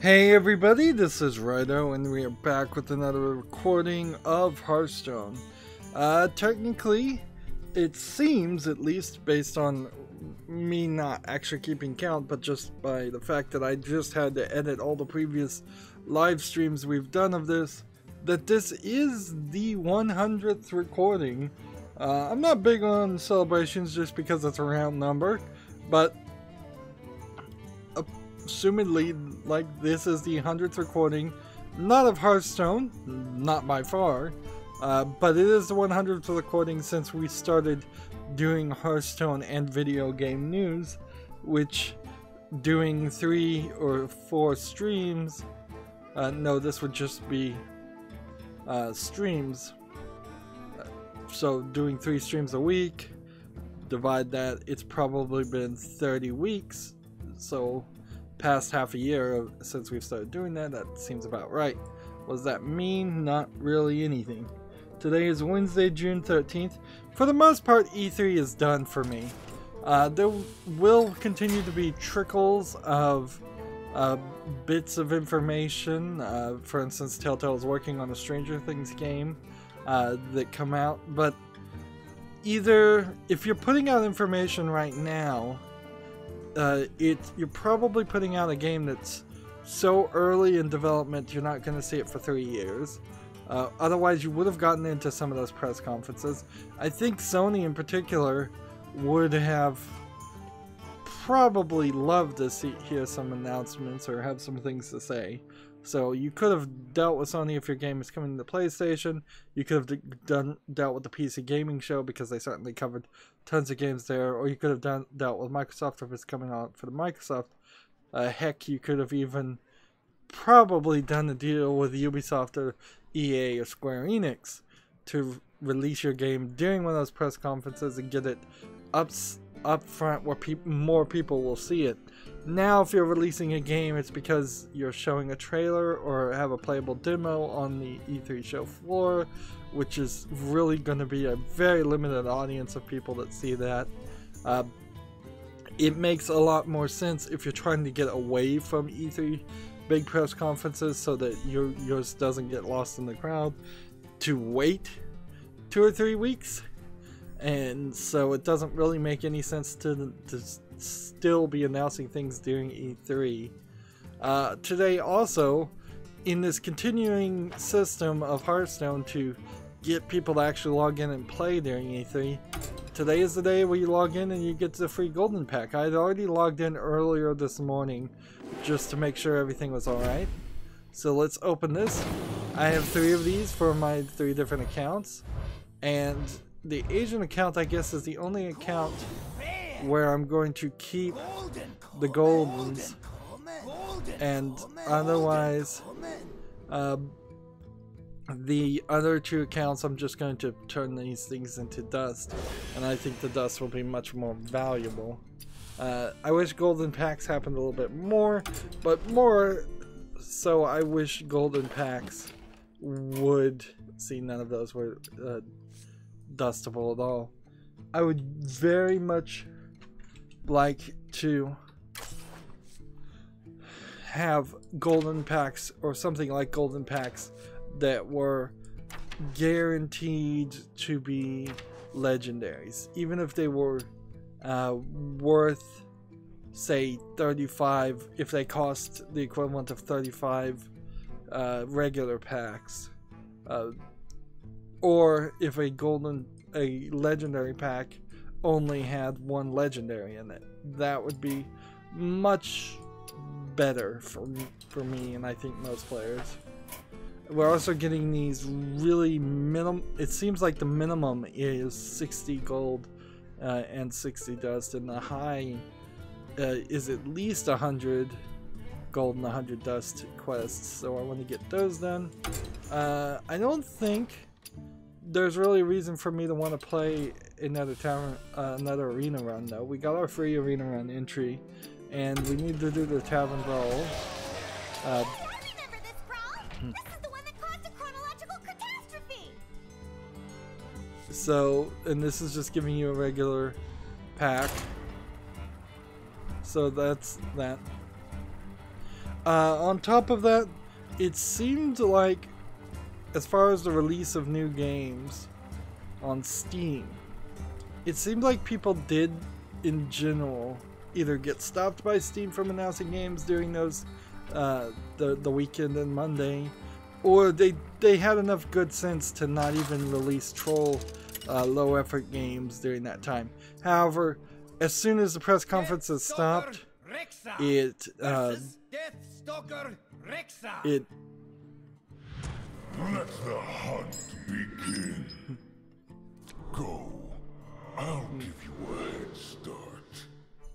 Hey everybody, this is Rydo and we are back with another recording of Hearthstone. Technically, it seems, at least based on me not actually keeping count, but just by the fact that I just had to edit all the previous live streams we've done of this, that this is the 100th recording. I'm not big on celebrations just because it's a round number, but assumedly, like, this is the 100th recording, not of Hearthstone, not by far, but it is the 100th recording since we started doing Hearthstone and video game news, which doing 3 or 4 streams, no, this would just be streams, so doing 3 streams a week, divide that, it's probably been 30 weeks, so past half a year since we've started doing that. That seems about right. What does that mean? Not really anything. Today is Wednesday, June 13th. For the most part, E3 is done for me. There will continue to be trickles of bits of information. For instance, Telltale is working on a Stranger Things game that come out. But either, if you're putting out information right now, you're probably putting out a game that's so early in development you're not going to see it for 3 years. Otherwise you would have gotten into some of those press conferences. I think Sony in particular would have probably loved to hear some announcements or have some things to say. So you could have dealt with Sony if your game is coming to PlayStation. You could have dealt with the PC Gaming Show because they certainly covered tons of games there. Or you could have dealt with Microsoft if it's coming out for the Microsoft. Heck, you could have even probably done a deal with Ubisoft or EA or Square Enix to release your game during one of those press conferences and get it up front where more people will see it. Now, if you're releasing a game, it's because you're showing a trailer or have a playable demo on the E3 show floor, which is really going to be a very limited audience of people that see that. It makes a lot more sense if you're trying to get away from E3 big press conferences so that yours doesn't get lost in the crowd, to wait 2 or 3 weeks. And so it doesn't really make any sense to still be announcing things during E3. Today also, in this continuing system of Hearthstone to get people to actually log in and play during E3, today is the day where you log in and you get the free golden pack. I had already logged in earlier this morning just to make sure everything was alright. So let's open this. I have 3 of these for my 3 different accounts, and the Asian account, I guess, is the only account where I'm going to keep the goldens, and otherwise the other 2 accounts I'm just going to turn these things into dust, and I think the dust will be much more valuable. I wish golden packs happened a little bit more, but more so I wish golden packs would see none of those were dustable at all. I would very much like to have golden packs or something like golden packs that were guaranteed to be legendaries, even if they were worth, say, 35, if they cost the equivalent of 35 regular packs, or if a legendary pack only had 1 legendary in it. That would be much better for me, and I think most players. We're also getting these really it seems like the minimum is 60 gold and 60 dust, and the high is at least 100 gold and 100 dust quests, so I want to get those done. I don't think there's really a reason for me to want to play another another arena run, though. We got our free arena run entry, and we need to do the tavern brawl. I remember this brawl. This is the one that caused a chronological catastrophe. So, and this is just giving you a regular pack. So that's that. On top of that, it seemed like, as far as the release of new games on Steam, it seemed like people did, in general, either get stopped by Steam from announcing games during those the weekend and Monday, or they had enough good sense to not even release troll low effort games during that time. However, as soon as the press conferences stopped, it Let the hunt begin. Go. I'll give you a head start.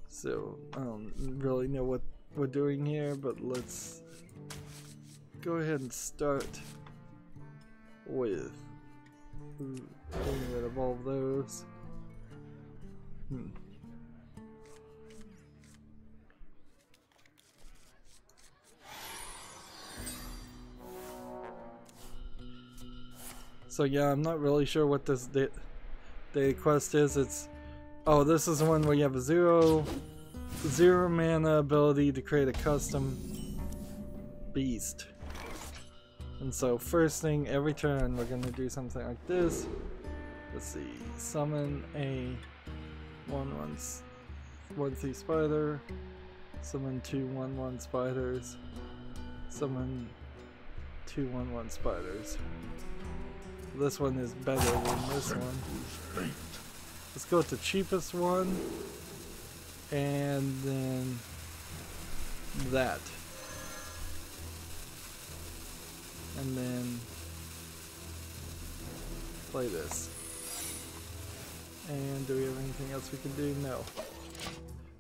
So I don't really know what we're doing here, but let's go ahead and start with getting rid of all of those. So yeah, I'm not really sure what this daily quest is. It's, oh, this is the one where you have a zero mana ability to create a custom beast. And so first thing, every turn we're gonna do something like this. Let's see, summon a 1/1/3 spider, summon 2 1/1 spiders, summon 2 1/1 spiders. This one is better than this one. Let's go with the cheapest one, and then that. And then play this. And do we have anything else we can do? No.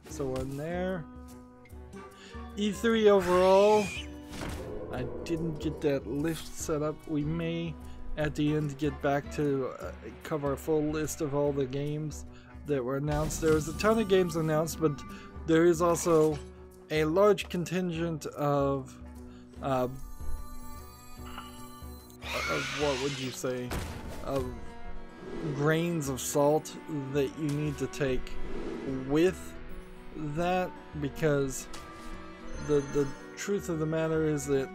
So we're in there. E3 overall, I didn't get that list set up. We may at the end get back to cover a full list of all the games that were announced. There was a ton of games announced, but there is also a large contingent of what would you say, of grains of salt that you need to take with that, because the truth of the matter is that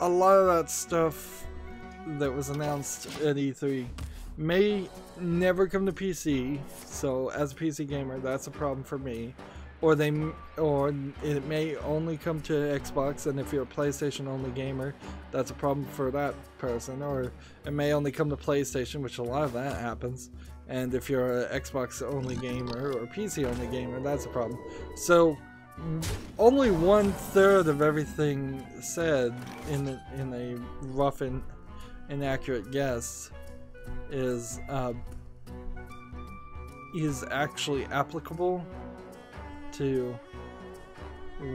a lot of that stuff that was announced at E3 may never come to PC, so as a PC gamer that's a problem for me, or it may only come to Xbox, and if you're a PlayStation only gamer that's a problem for that person, or it may only come to PlayStation, which a lot of that happens, and if you're an Xbox only gamer or PC only gamer that's a problem. So only 1/3 of everything said in a rough and inaccurate guess is actually applicable to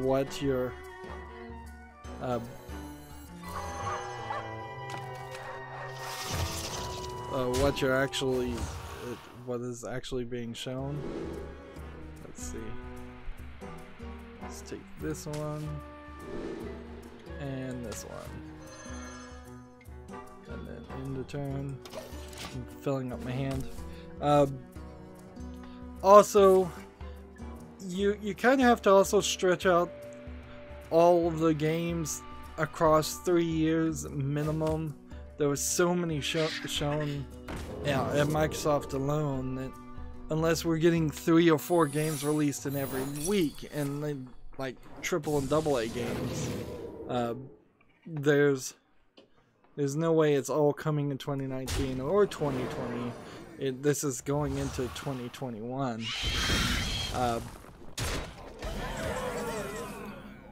what you're what is actually being shown. Let's see. Let's take this one and this one, and then end the turn. I'm filling up my hand. Also, you kind of have to also stretch out all of the games across 3 years minimum. There was so many shown at Microsoft alone that unless we're getting 3 or 4 games released in every week, and they, like triple and double A games, there's no way it's all coming in 2019 or 2020. This is going into 2021. Of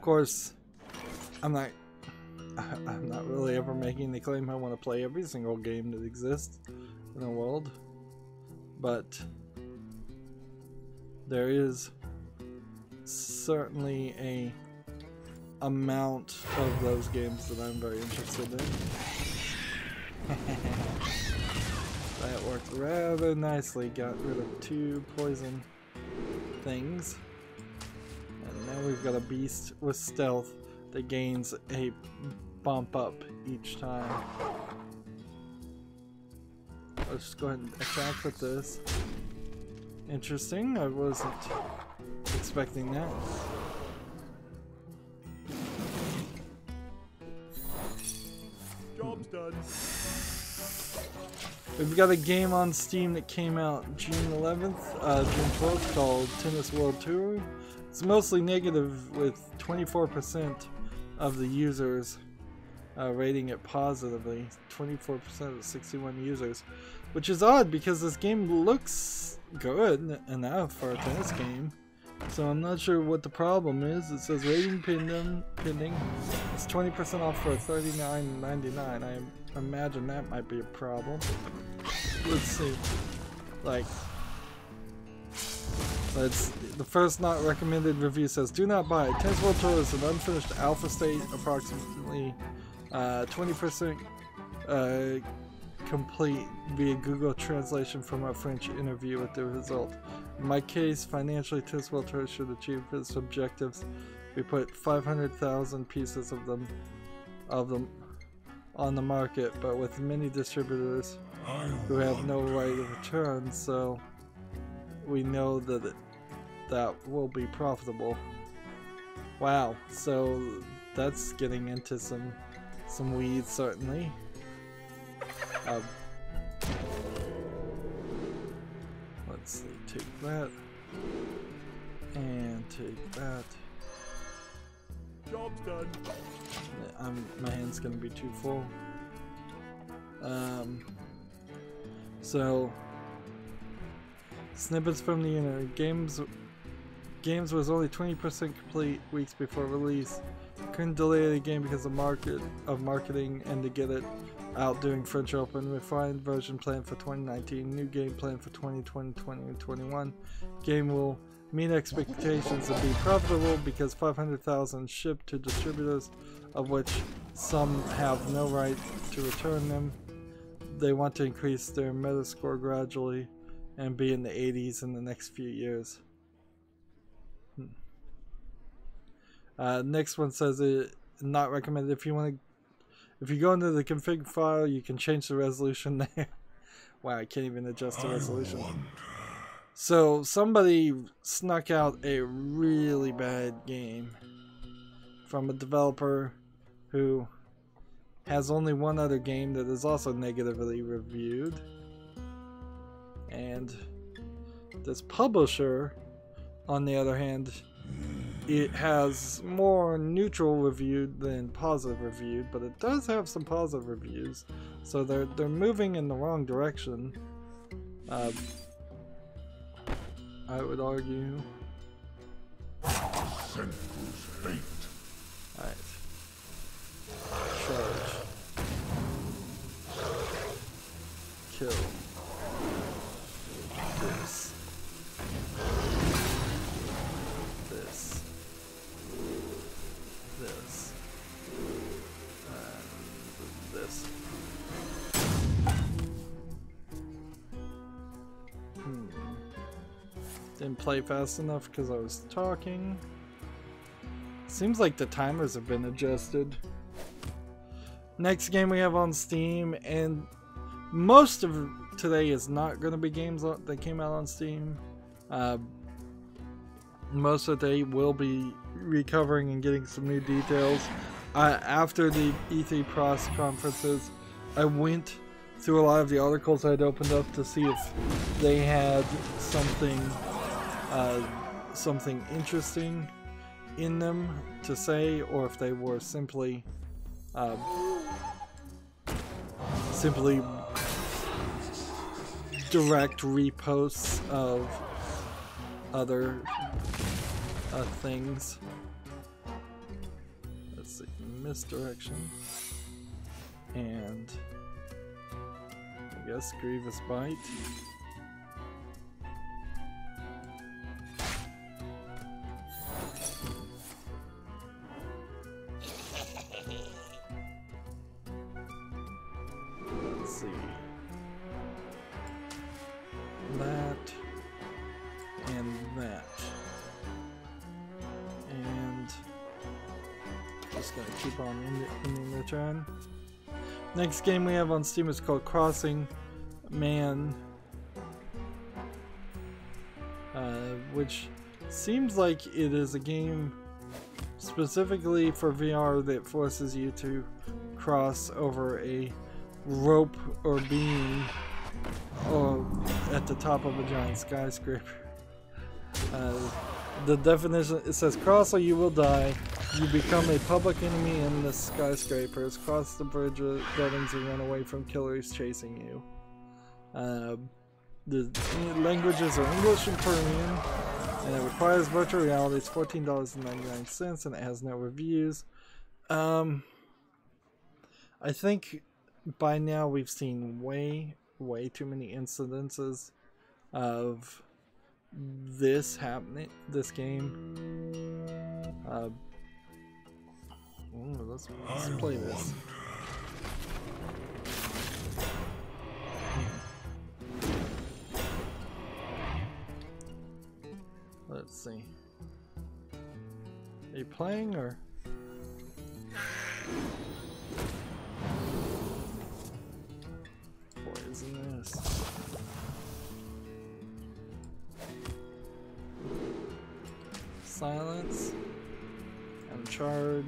course, I'm not really ever making the claim I want to play every single game that exists in the world, but there is certainly a amount of those games that I'm very interested in. That worked rather nicely. Got rid of 2 poison things, and now we've got a beast with stealth that gains a bump up each time. Let's just go ahead and attack with this. Interesting, I wasn't expecting that. We've got a game on Steam that came out June 11th, June 12th, called Tennis World Tour. It's mostly negative, with 24% of the users rating it positively. 24% of 61 users, which is odd because this game looks good enough for a tennis game. So I'm not sure what the problem is. It says rating pending. It's 20% off for $39.99. I imagine that might be a problem. Let's see. Like, the first not recommended review says, do not buy it. Tennis World Tour is an unfinished alpha state, approximately 20% complete via Google Translation from a French interview with the result. In my case, financially, Tennis World Tour should achieve its objectives. We put 500,000 pieces of them on the market, but with many distributors who have no right of return, so we know that that will be profitable. Wow, so that's getting into some weeds, certainly. Let's see, take that and take that. Job's done. My hand's gonna be too full. So snippets from the internet. Games was only 20% complete weeks before release. Couldn't delay the game because of marketing and to get it out during French Open. Refined version planned for 2019. New game planned for 2020, 2021. Game will meet expectations and be profitable because 500,000 shipped to distributors, of which some have no right to return them. They want to increase their Metascore gradually and be in the 80s in the next few years. Next one says it not recommended. If you go into the config file, you can change the resolution there. Wow, I can't even adjust the resolution. So somebody snuck out a really bad game from a developer who has only one other game that is also negatively reviewed. And this publisher, on the other hand, it has more neutral reviewed than positive reviewed, but it does have some positive reviews. So they're moving in the wrong direction. I would argue. Senseless fate. Alright. Charge. Kill. This. This. This. And this. Didn't play fast enough because I was talking. Seems like the timers have been adjusted. Next game we have on Steam, and most of today is not going to be games that came out on Steam. Most of the day will be recovering and getting some new details. After the E3 press conferences, I went through a lot of the articles I'd opened up to see if they had something interesting in them to say, or if they were simply direct reposts of other things. Let's see, misdirection, and I guess Grievous Bite. Let's see. That and that. And just gonna keep on in return. Next game we have on Steam is called Crossing Man, which seems like it is a game specifically for VR that forces you to cross over a rope or beam at the top of a giant skyscraper. The definition, it says, cross or you will die. You become a public enemy in the skyscrapers. Cross the bridge buildings and run away from killers chasing you. The languages are English and Korean, and it requires virtual reality. It's $14.99, and it has no reviews. I think by now we've seen way too many incidences of this happening, this game. Let's play this. Let's see. Are you playing or? Isn't this? Silence and charge.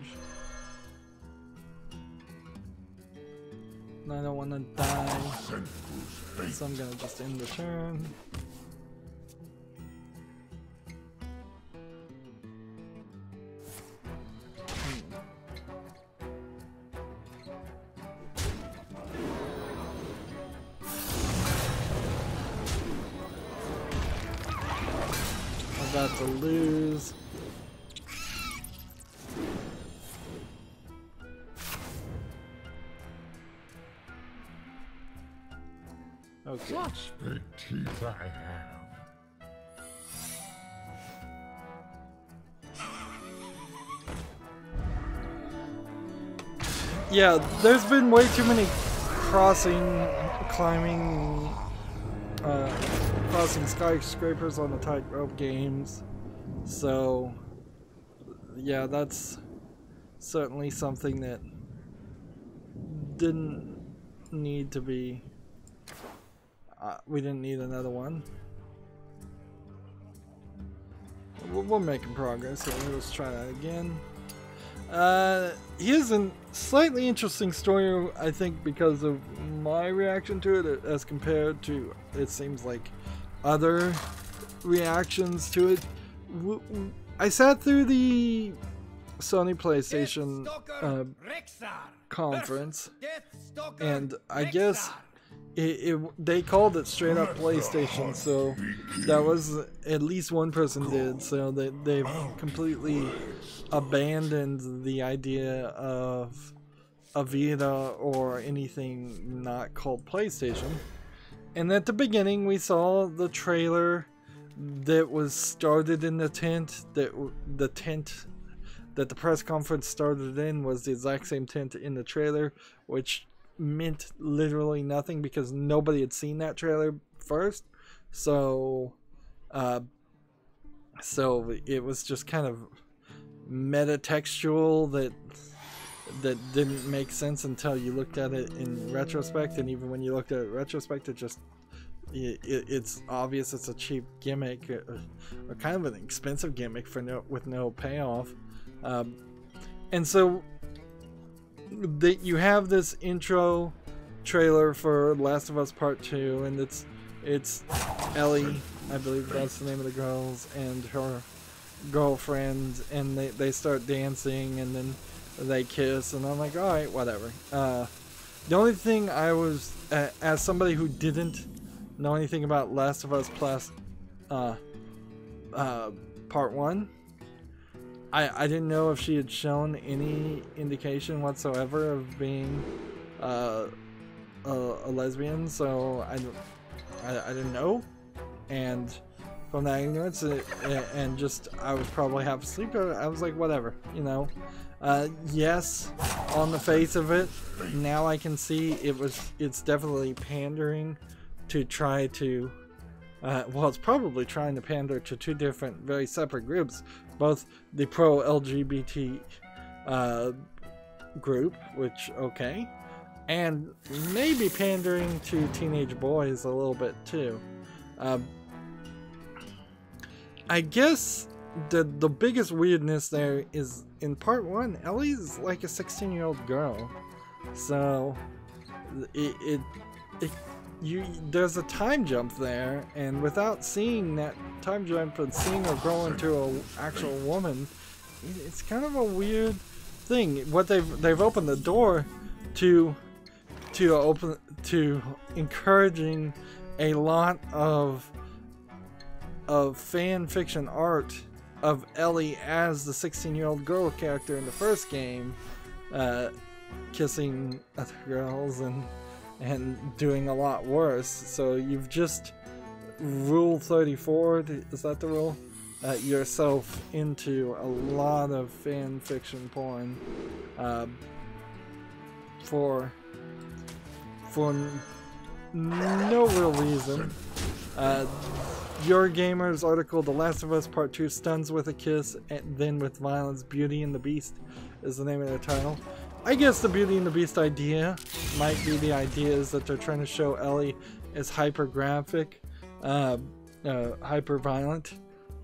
And I don't want to die, so I'm gonna just end the turn. About to lose. Okay. Such big teeth I have. Yeah, there's been way too many crossing skyscrapers on the tightrope games. So, yeah, that's certainly something that didn't need to be. We didn't need another one. We're making progress here. Let's try that again. Here's a slightly interesting story, I think, because of my reaction to it as compared to, it seems like, other reactions to it. I sat through the Sony PlayStation conference, and I guess they called it straight up PlayStation, so that was at least one person did, so they've completely abandoned the idea of a Vita or anything not called PlayStation. And at the beginning we saw the trailer that was started in the tent, that the press conference started in was the exact same tent in the trailer, which meant literally nothing because nobody had seen that trailer first. So it was just kind of meta-textual that didn't make sense until you looked at it in retrospect, and even when you looked at it in retrospect, it's obvious it's a cheap gimmick, or kind of an expensive gimmick with no payoff. And so that you have this intro trailer for Last of Us Part 2, and it's Ellie, I believe that's the name of the girls, and her girlfriend, and they start dancing, and then they kiss, and I'm like, alright, whatever. The only thing I was, as somebody who didn't know anything about Last of Us Plus Part 1, I didn't know if she had shown any indication whatsoever of being a lesbian, so I didn't know, and from that ignorance, and just I was probably half asleep, I was like, whatever, you know. Yes, on the face of it, now I can see it's definitely pandering to try to, well, it's probably trying to pander to two different, very separate groups, both the pro-LGBT group, which, okay, and maybe pandering to teenage boys a little bit too. I guess the biggest weirdness there is in part 1, Ellie's like a 16-year-old girl. So there's a time jump there, and without seeing that time jump and seeing her grow into an actual woman, it's kind of a weird thing. What they've opened the door to encouraging a lot of fan fiction art of Ellie as the 16-year-old girl character in the first game, kissing other girls and doing a lot worse. So you've just rule 34, is that the rule? Yourself into a lot of fan fiction porn for no real reason. Your Gamer's article, The Last of Us Part 2 stuns with a kiss and then with violence. Beauty and the Beast is the name of the title. I guess the Beauty and the Beast idea might be the idea is that they're trying to show Ellie as hyper graphic, hyper violent,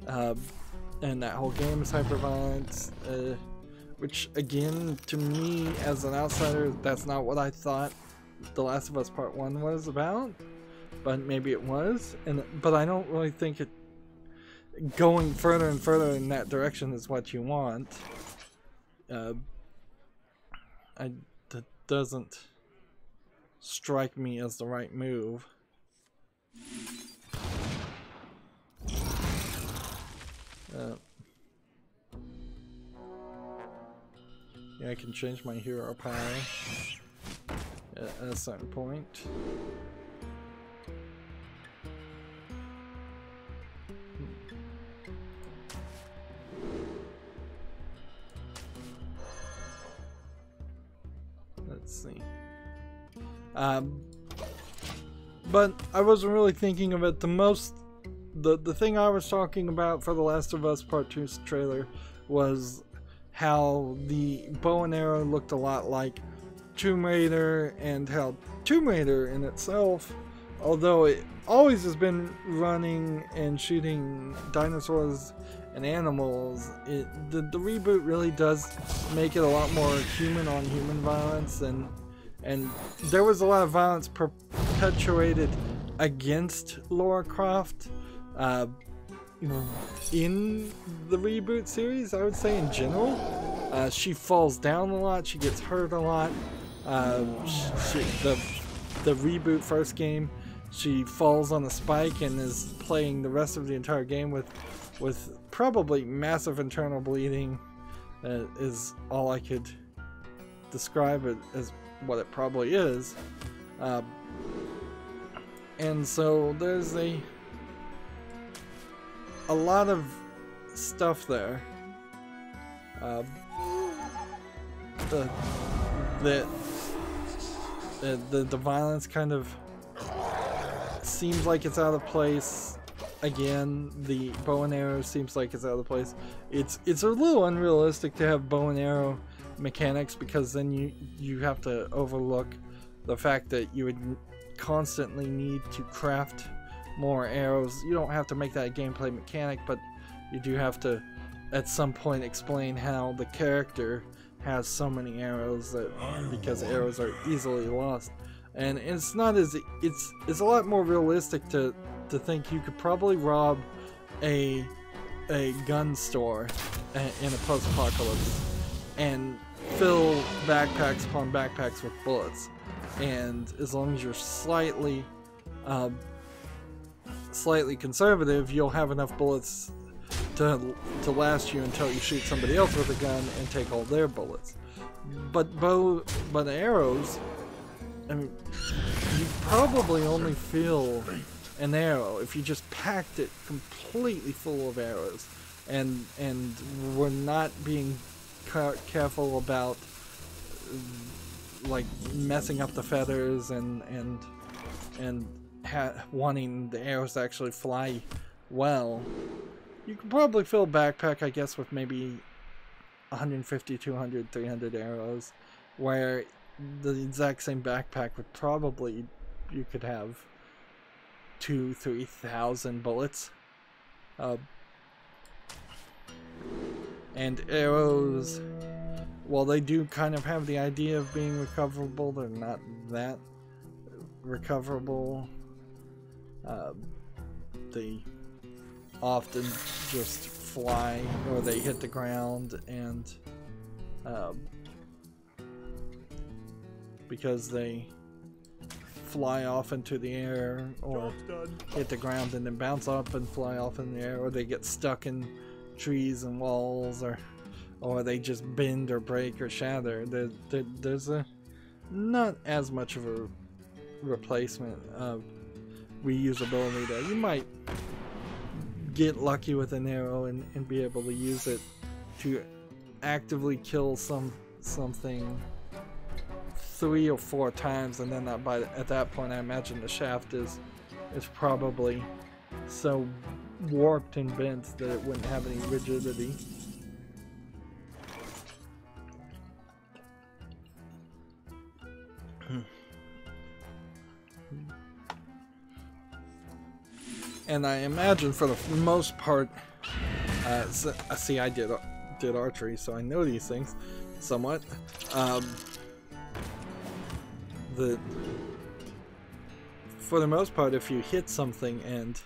and that whole game is hyper violent, which again, to me as an outsider, that's not what I thought The Last of Us Part 1 was about. But maybe it was, but I don't really think it going further and further in that direction is what you want. That doesn't strike me as the right move. Yeah, I can change my hero power at a certain point. Let's see. But I wasn't really thinking of it. The thing I was talking about for The Last of Us Part 2's trailer was how the bow and arrow looked a lot like Tomb Raider, and how Tomb Raider in itself, although it always has been running and shooting dinosaurs and animals, the reboot really does make it a lot more human on human violence, and there was a lot of violence perpetuated against Lara Croft in the reboot series, I would say in general. She falls down a lot, she gets hurt a lot. The reboot first game, she falls on a spike and is playing the rest of the entire game with probably massive internal bleeding, is all I could describe it as what it probably is. And so there's a lot of stuff there. The violence kind of seems like it's out of place. Again, the bow and arrow seems like it's out of place. It's a little unrealistic to have bow and arrow mechanics, because then you have to overlook the fact that you would constantly need to craft more arrows. You don't have to make that a gameplay mechanic, but you do have to at some point explain how the character has so many arrows, that because arrows are easily lost. And it's not as it's a lot more realistic to think you could probably rob a gun store in a post-apocalypse and fill backpacks upon backpacks with bullets, and as long as you're slightly conservative, you'll have enough bullets to last you until you shoot somebody else with a gun and take all their bullets. But arrows, I mean, you probably only fill an arrow if you just packed it completely full of arrows, and we're not being careful about like messing up the feathers and wanting the arrows to actually fly well. You can probably fill a backpack, I guess, with maybe 150, 200, 300 arrows, where the exact same backpack would probably, you could have 2,000-3,000 bullets. And arrows, while they do kind of have the idea of being recoverable, they're not that recoverable. They often just fly, or they hit the ground, and because they fly off into the air or hit the ground and then bounce up and fly off in the air, or they get stuck in trees and walls, or they just bend or break or shatter. There's a not as much of a replacement of reusability there. You might get lucky with an arrow and be able to use it to actively kill something 3 or 4 times, and then at that point I imagine the shaft is probably so warped and bent that it wouldn't have any rigidity. And I imagine for the most part, see, I did archery, so I know these things somewhat. For the most part, if you hit something and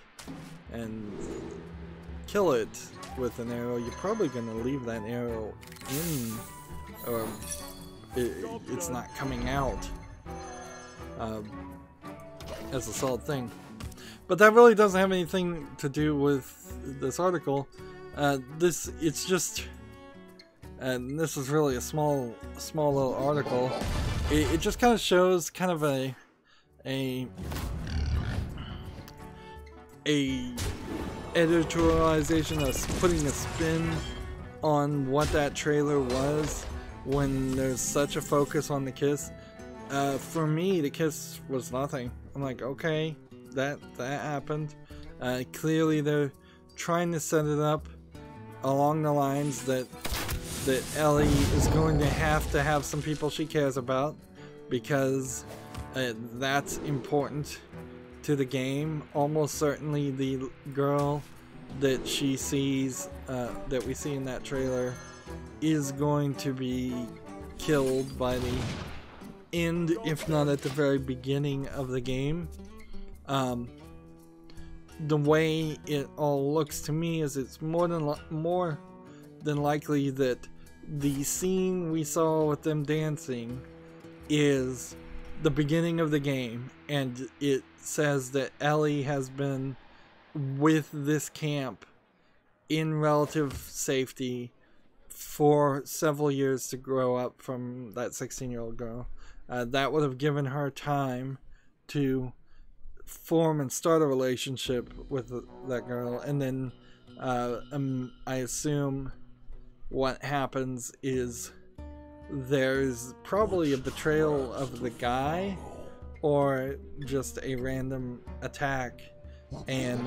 kill it with an arrow, you're probably going to leave that arrow in, or it's not coming out as a solid thing. But that really doesn't have anything to do with this article. It's just, and this is really a small little article. It just kind of shows kind of a editorialization of putting a spin on what that trailer was when there's such a focus on the kiss. For me, the kiss was nothing. I'm like, okay, that happened. Clearly they're trying to set it up along the lines that Ellie is going to have some people she cares about, because that's important to the game. Almost certainly the girl that she sees, that we see in that trailer, is going to be killed by the end, if not at the very beginning of the game. The way it all looks to me is it's more than likely that the scene we saw with them dancing is the beginning of the game, and it says that Ellie has been with this camp in relative safety for several years to grow up from that 16-year-old girl. That would have given her time to form and start a relationship with that girl, and then I assume what happens is there's probably a betrayal of the guy, or just a random attack, and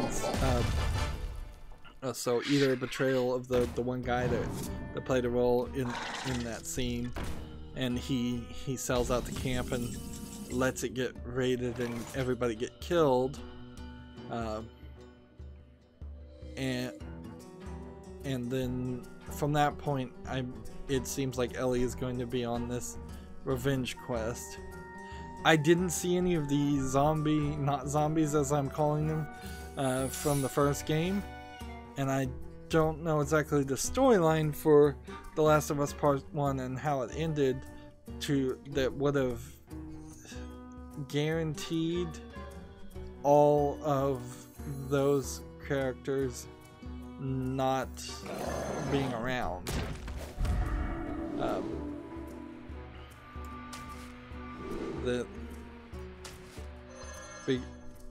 so either a betrayal of the one guy that played a role in that scene, and he sells out the camp and lets it get raided and everybody get killed, and then from that point it seems like Ellie is going to be on this revenge quest. I didn't see any of the not zombies as I'm calling them, from the first game, and I don't know exactly the storyline for The Last of Us Part 1 and how it ended that would have guaranteed all of those characters not being around.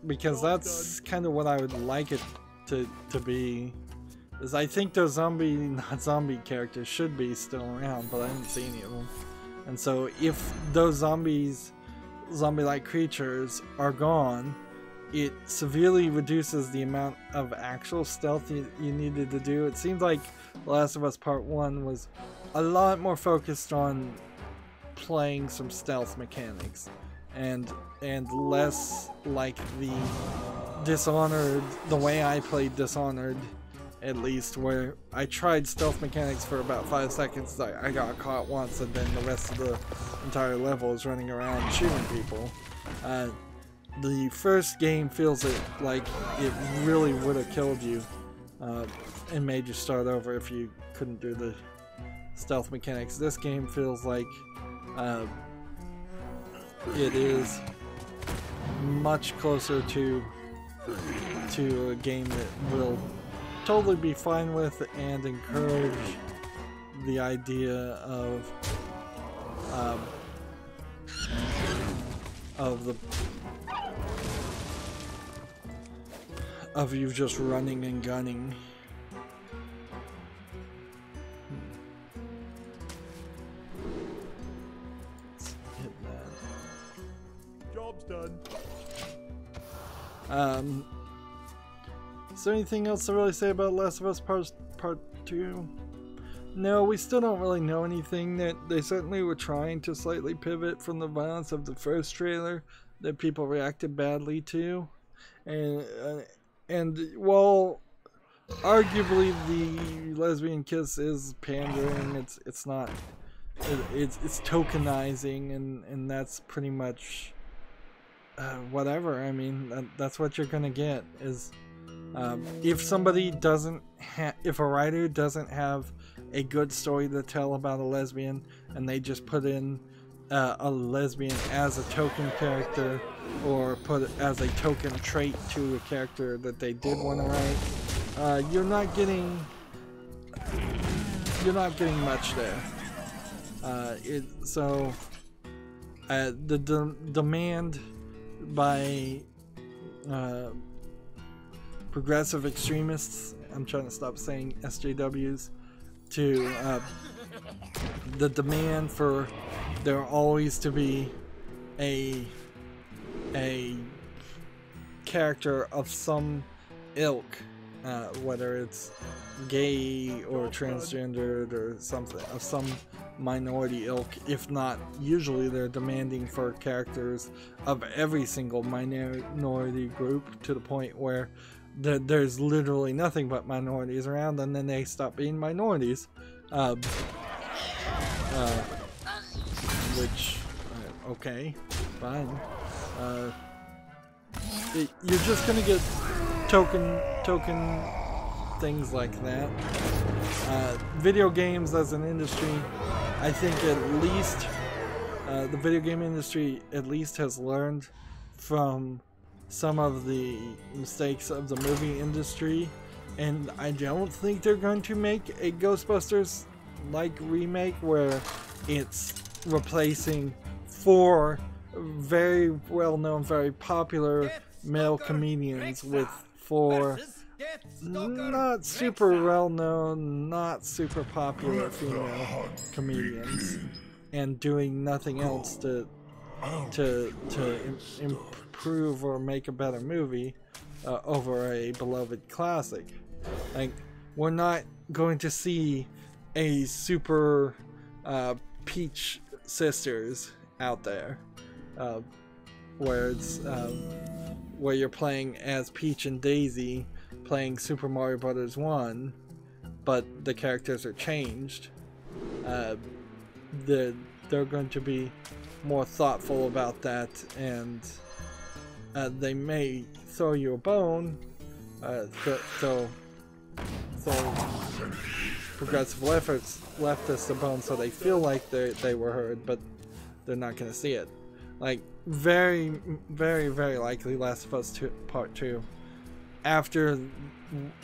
Because that's kind of what I would like it to be. Is I think those not zombie characters should be still around, but I didn't see any of them. And so if those zombie-like creatures are gone, it severely reduces the amount of actual stealth you needed to do. It seems like The Last of Us Part 1 was a lot more focused on playing some stealth mechanics, and less like the way I played Dishonored, at least, where I tried stealth mechanics for about 5 seconds. I got caught once, and then the rest of the entire level is running around shooting people. The first game feels like it really would have killed you and made you start over if you couldn't do the stealth mechanics. This game feels like it is much closer to a game that will totally be fine with and encourage the idea of you just running and gunning. Let's hit that. Job's done. Is there anything else to really say about Last of Us Part 2? No, we still don't really know anything. That they certainly were trying to slightly pivot from the violence of the first trailer that people reacted badly to, and while arguably the lesbian kiss is pandering, it's not. It's tokenizing, and that's pretty much whatever. I mean, that's what you're gonna get. Is if somebody doesn't if a writer doesn't have a good story to tell about a lesbian, and they just put in a lesbian as a token character, or put it as a token trait to a character that they did want to write, you're not getting much there. The demand by progressive extremists, I'm trying to stop saying SJWs, to the demand for there always to be a character of some ilk, whether it's gay or transgendered or something, of some minority ilk. If not, usually they're demanding for characters of every single minority group, to the point where there's literally nothing but minorities around, and then they stop being minorities, which okay, fine. You're just gonna get token things like that. Video games as an industry, I think at least the video game industry at least has learned from some of the mistakes of the movie industry, and I don't think they're going to make a Ghostbusters like remake where it's replacing 4 very well-known, very popular male comedians with 4 not super well-known, not super popular female comedians, and doing nothing else to improve or make a better movie over a beloved classic. Like, we're not going to see a super Peach Sisters out there, where it's where you're playing as Peach and Daisy playing Super Mario Bros. 1, but the characters are changed. They're going to be more thoughtful about that, and they may throw you a bone, throw progressive leftists a bone so they feel like they were heard, but they're not going to see it. Like, very, very, very likely Last of Us Part 2, after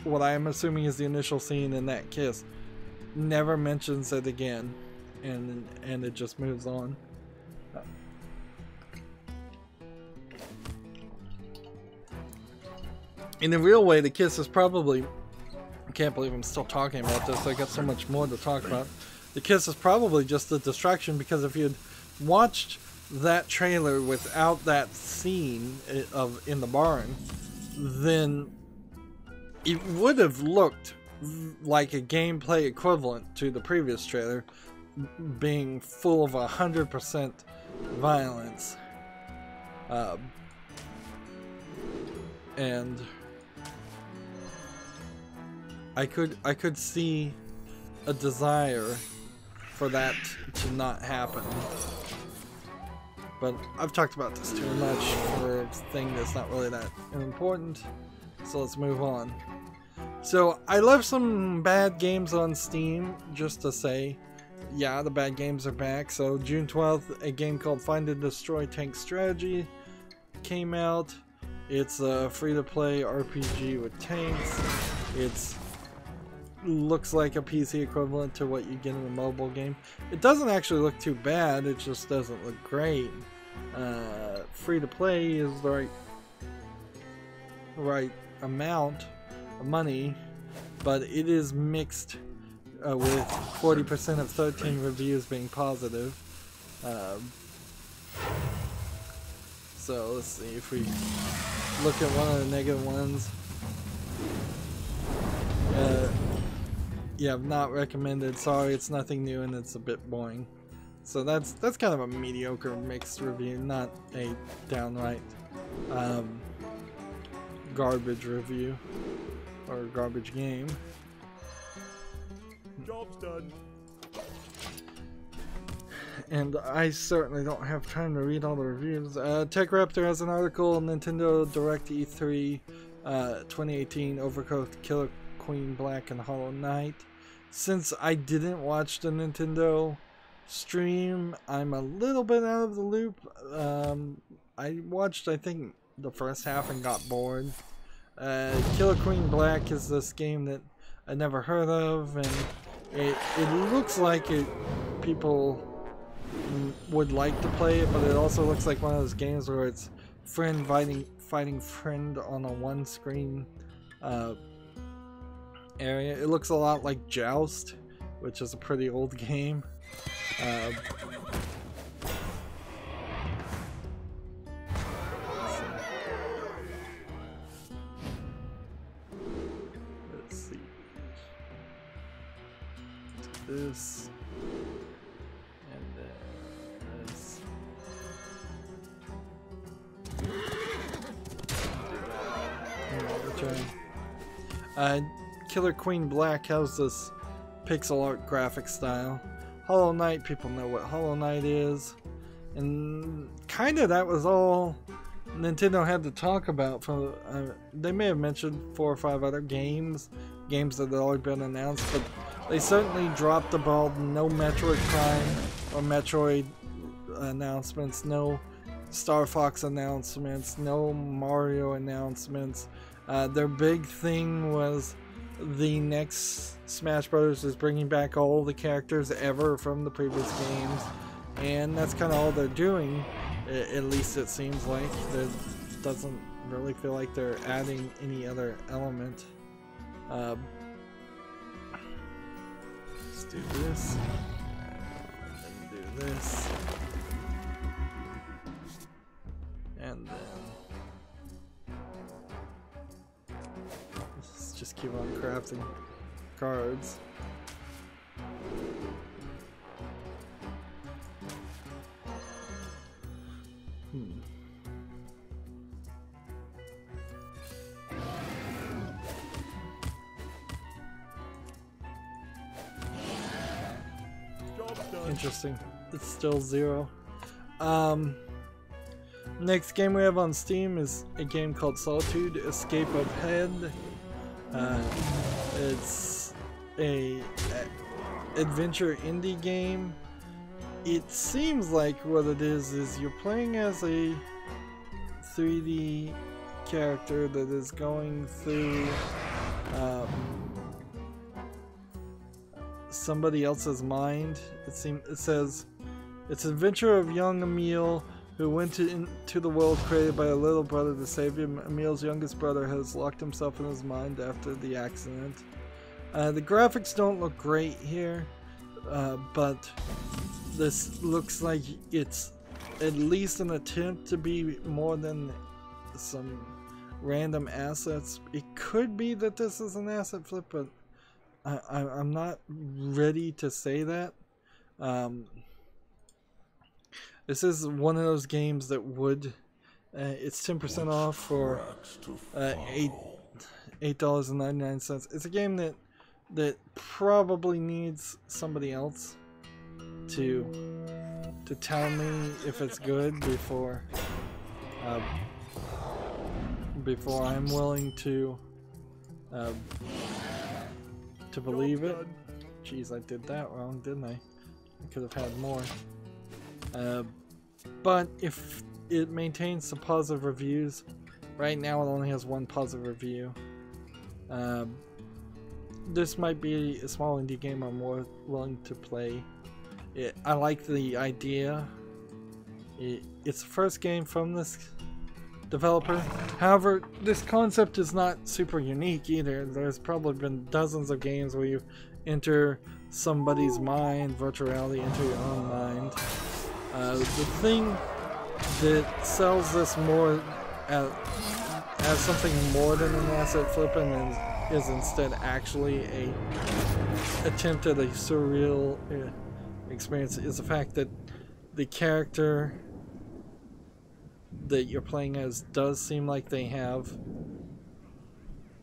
what I am assuming is the initial scene in that kiss, never mentions it again, and it just moves on. In a real way, the kiss is probably, I can't believe I'm still talking about this, I got so much more to talk about. The kiss is probably just a distraction, because if you'd watched that trailer without that scene in the barn, then it would have looked like a gameplay equivalent to the previous trailer, being full of 100% violence. And I could see a desire for that to not happen. But I've talked about this too much for a thing that's not really that important. So let's move on. So I left some bad games on Steam just to say, yeah, the bad games are back. So June 12th, a game called Find and Destroy Tank Strategy came out. It's a free-to-play RPG with tanks. It looks like a PC equivalent to what you get in a mobile game. It doesn't actually look too bad, it just doesn't look great. Free-to-play is the right amount of money, but it is mixed with 40% of 13 reviews being positive. So let's see if we look at one of the negative ones. Yeah, not recommended. Sorry, it's nothing new and it's a bit boring. So that's kind of a mediocre mixed review, not a downright garbage review or garbage game. Job's done. And I certainly don't have time to read all the reviews. TechRaptor has an article, Nintendo Direct E3 2018, Overcooked, Killer Queen Black, and Hollow Knight. Since I didn't watch the Nintendo stream, I'm a little bit out of the loop. I watched, I think, the first half and got bored. Killer Queen Black is this game that I never heard of, and it looks like people would like to play it, but it also looks like one of those games where it's friend fighting friend on a one-screen area. It looks a lot like Joust, which is a pretty old game. Let's see. This. And then this. Killer Queen Black has this pixel art graphic style. Hollow Knight, people know what Hollow Knight is. And kind of that was all Nintendo had to talk about. They may have mentioned 4 or 5 other games that had already been announced, but they certainly dropped the ball. No Metroid Prime or Metroid announcements, no Star Fox announcements, no Mario announcements. Their big thing was the next Smash Bros. Is bringing back all the characters ever from the previous games, and that's kind of all they're doing, at least it seems like. It doesn't really feel like they're adding any other element. Let's do this, and then do this, and then just keep on crafting cards. Interesting. It's still 0. Next game we have on Steam is a game called Solitude Escape of Head. It's a adventure indie game. It seems like what it is you're playing as a 3D character that is going through somebody else's mind. It says it's an adventure of young Emil, who went into the world created by a little brother to save him. Emil's youngest brother has locked himself in his mind after the accident. The graphics don't look great here, but this looks like it's at least an attempt to be more than some random assets. It could be that this is an asset flip, but I'm not ready to say that. This is one of those games that would, it's 10% off for $8.99. It's a game that that probably needs somebody else to tell me if it's good before I'm willing to believe it. Jeez, I did that wrong, didn't I? I could have had more. But if it maintains some positive reviews, right now it only has one positive review. This might be a small indie game I'm more willing to play. I like the idea. It's the first game from this developer. However, this concept is not super unique either. There's probably been dozens of games where you enter somebody's mind, virtual reality, into your own mind. The thing that sells this more as something more than an asset flipping is instead actually a attempt at a surreal experience is the fact that the character that you're playing as does seem like they have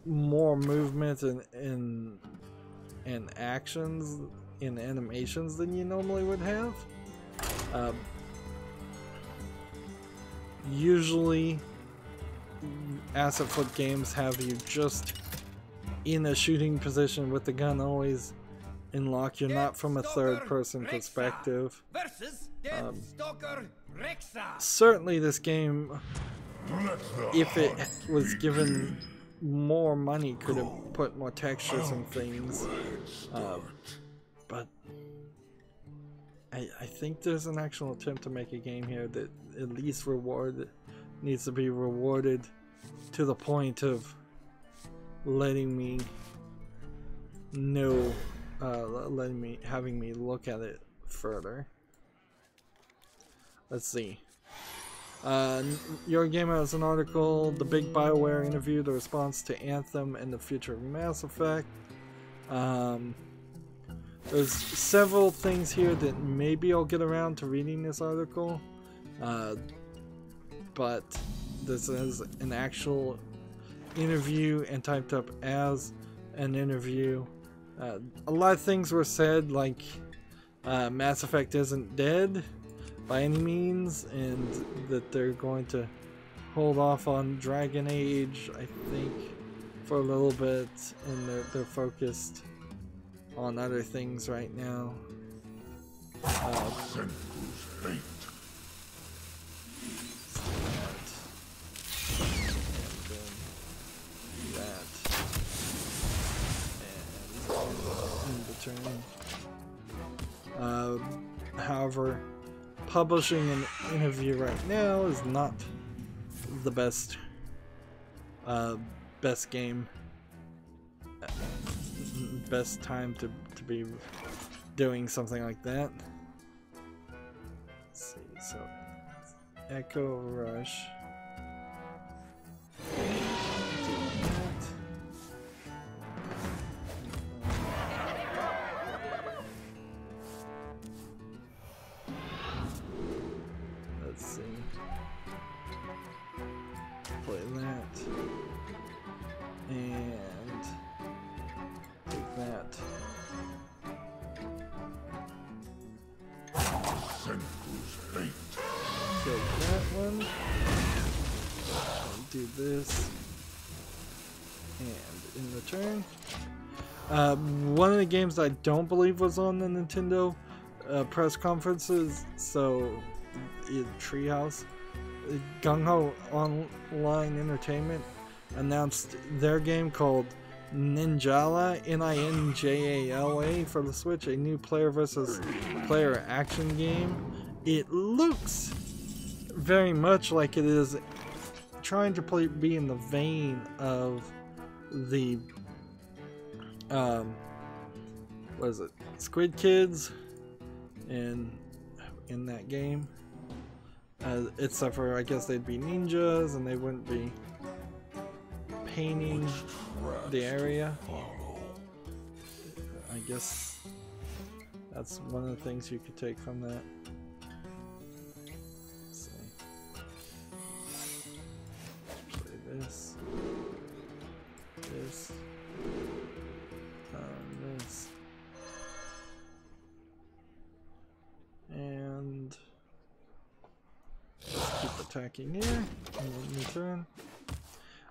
more movement and actions in animations than you normally would have. Usually asset flip games have you just in a shooting position with the gun always in lock. You're not from a third person perspective. Certainly this game, if it was given more money, could have put more textures and things, but I think there's an actual attempt to make a game here that at least needs to be rewarded to the point of letting me know, having me look at it further. Let's see. Your Gamer has an article, the big BioWare interview, the response to Anthem and the future of Mass Effect. There's several things here that maybe I'll get around to reading this article, but this is an actual interview and typed up as an interview. A lot of things were said, like Mass Effect isn't dead by any means, and that they're going to hold off on Dragon Age, I think, for a little bit, and they're focused on other things right now. However, publishing an interview right now is not the best best time to be doing something like that. Let's see, so Echo Rush. Let's see. Play that. And take that. Take that one. And do this. And in return. One of the games I don't believe was on the Nintendo press conferences, so Treehouse. Gung Ho Online Entertainment announced their game called Ninjala, Ninjala, for the Switch, a new player versus player action game. It looks very much like it is trying to be in the vein of the what is it, Squid Kids in that game, except for I guess they'd be ninjas and they wouldn't be painting the area. I guess that's one of the things you could take from that. Let's see. Play this. attacking here. Let me turn.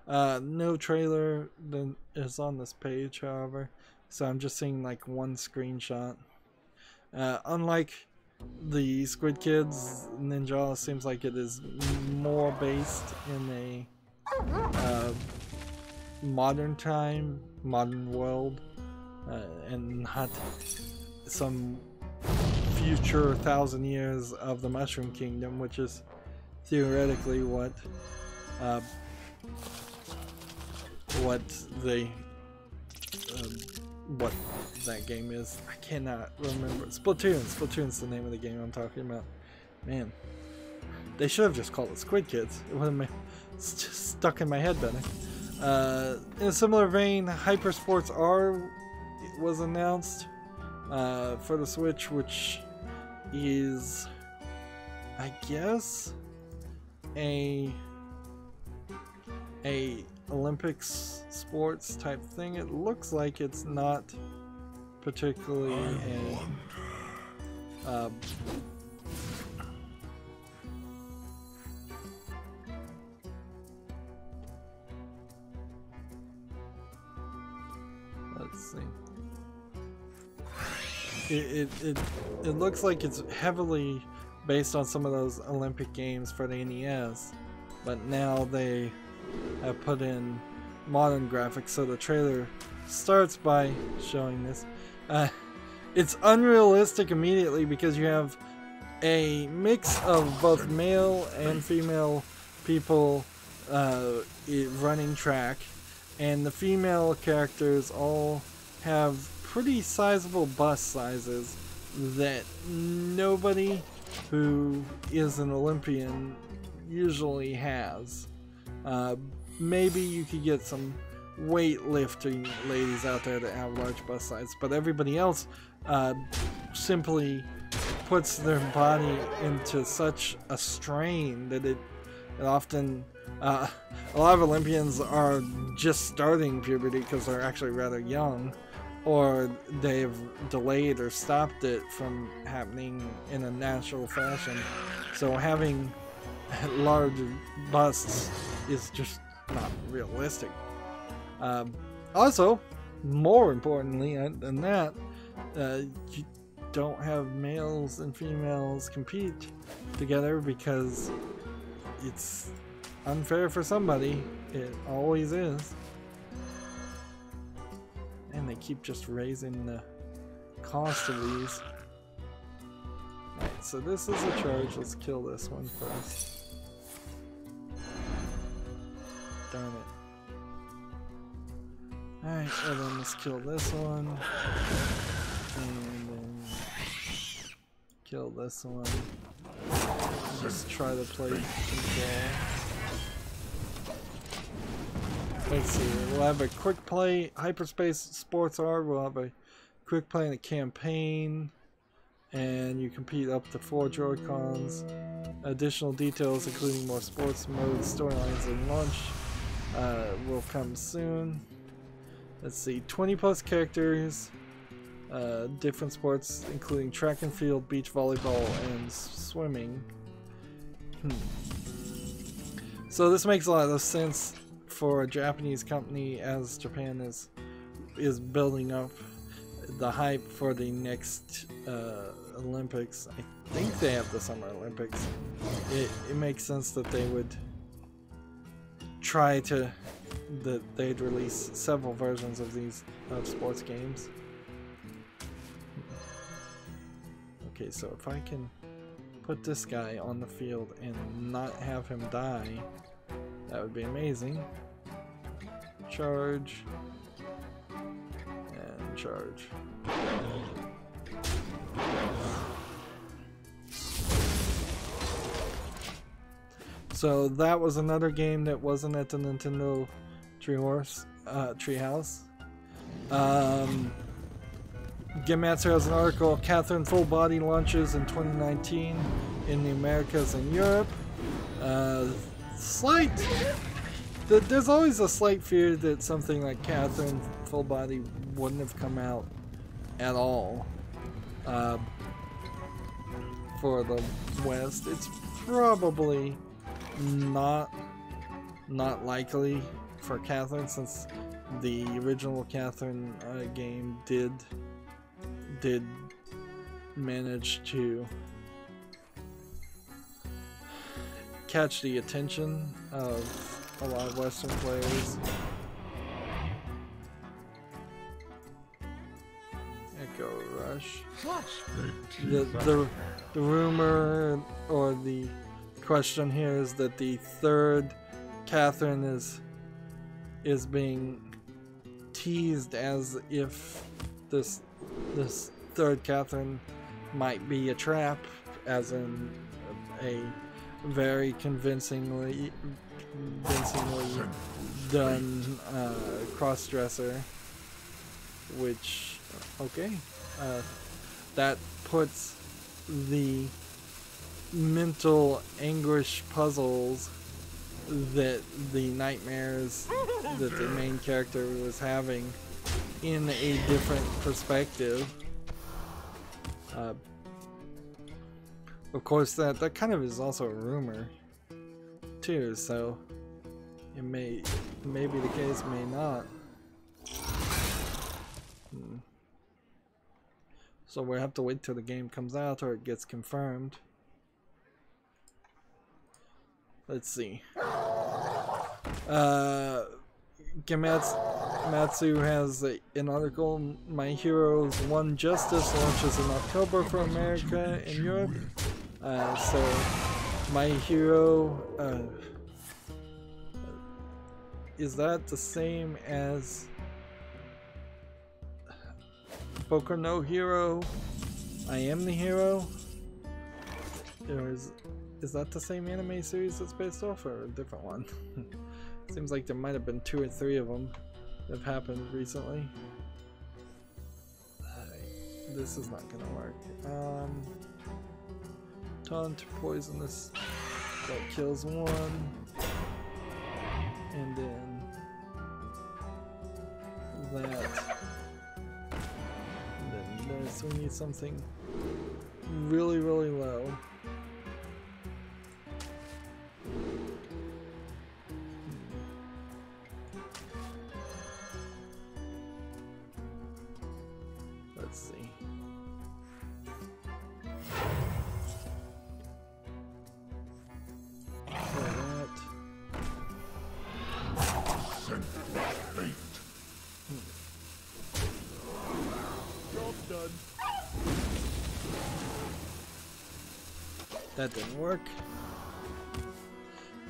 No trailer then is on this page, however, so I'm just seeing like one screenshot. Unlike the Squid Kids, Ninja seems like it is more based in a modern time, modern world, and not some future 1,000 years of the Mushroom Kingdom, which is theoretically what that game is. I cannot remember. Splatoon's the name of the game I'm talking about. Man, they should have just called it Squid Kids. It would have been just stuck in my head better. In a similar vein, Hypersports R was announced for the Switch, which is, I guess, a Olympics sports type thing. It looks like it's not particularly a let's see. It looks like it's heavily based on some of those Olympic games for the NES, but now they have put in modern graphics. So the trailer starts by showing this. It's unrealistic immediately because you have a mix of both male and female people running track, and the female characters all have pretty sizable bust sizes that nobody who is an Olympian usually has. Maybe you could get some weightlifting ladies out there that have large bust size, but everybody else simply puts their body into such a strain that it often a lot of Olympians are just starting puberty because they're actually rather young, or they've delayed or stopped it from happening in a natural fashion. So having large busts is just not realistic. Also, more importantly than that, you don't have males and females compete together because it's unfair for somebody. It always is. And they keep just raising the cost of these. Alright, so this is a charge. Let's kill this one first. Darn it. Alright, and then let's kill this one. And then kill this one. Just try to play control. Let's see, we'll have a quick play. Hyperspace Sports R, we'll have a quick play in a campaign. And you compete up to 4 Joy-Cons. Additional details, including more sports modes, storylines, and launch, will come soon. Let's see, 20 plus characters, different sports, including track and field, beach volleyball, and swimming. So this makes a lot of sense for a Japanese company, as Japan is building up the hype for the next Olympics. I think they have the Summer Olympics. It makes sense that they would try to they'd release several versions of these sports games. Okay, so if I can put this guy on the field and not have him die, that would be amazing. Charge and charge. So that was another game that wasn't at the Nintendo Treehouse. Gematsu has an article. Catherine Full Body launches in 2019 in the Americas and Europe. There's always a slight fear that something like Catherine Full Body wouldn't have come out at all for the West. It's probably not likely for Catherine, since the original Catherine game did manage to catch the attention of a lot of Western players. Echo Rush. The rumor or the question here is that the third Catherine is being teased as if this third Catherine might be a trap, as in a very convincingly done cross-dresser, which okay, that puts the mental anguish puzzles that the nightmares that the main character was having in a different perspective. Of course, that kind of is also a rumor too, so it may be the case, may not. So we have to wait till the game comes out or it gets confirmed. Let's see. Matsu has an article. My Hero's One Justice launches in October for America and Europe. So My Hero, is that the same as Boku no Hero? I Am the Hero? Or is that the same anime series that's based off, or a different one? Seems like there might have been 2 or 3 of them that have happened recently. This is not gonna work. Taunt poisonous that kills 1, and then that. And then this. We need something really low. Let's see. That didn't work.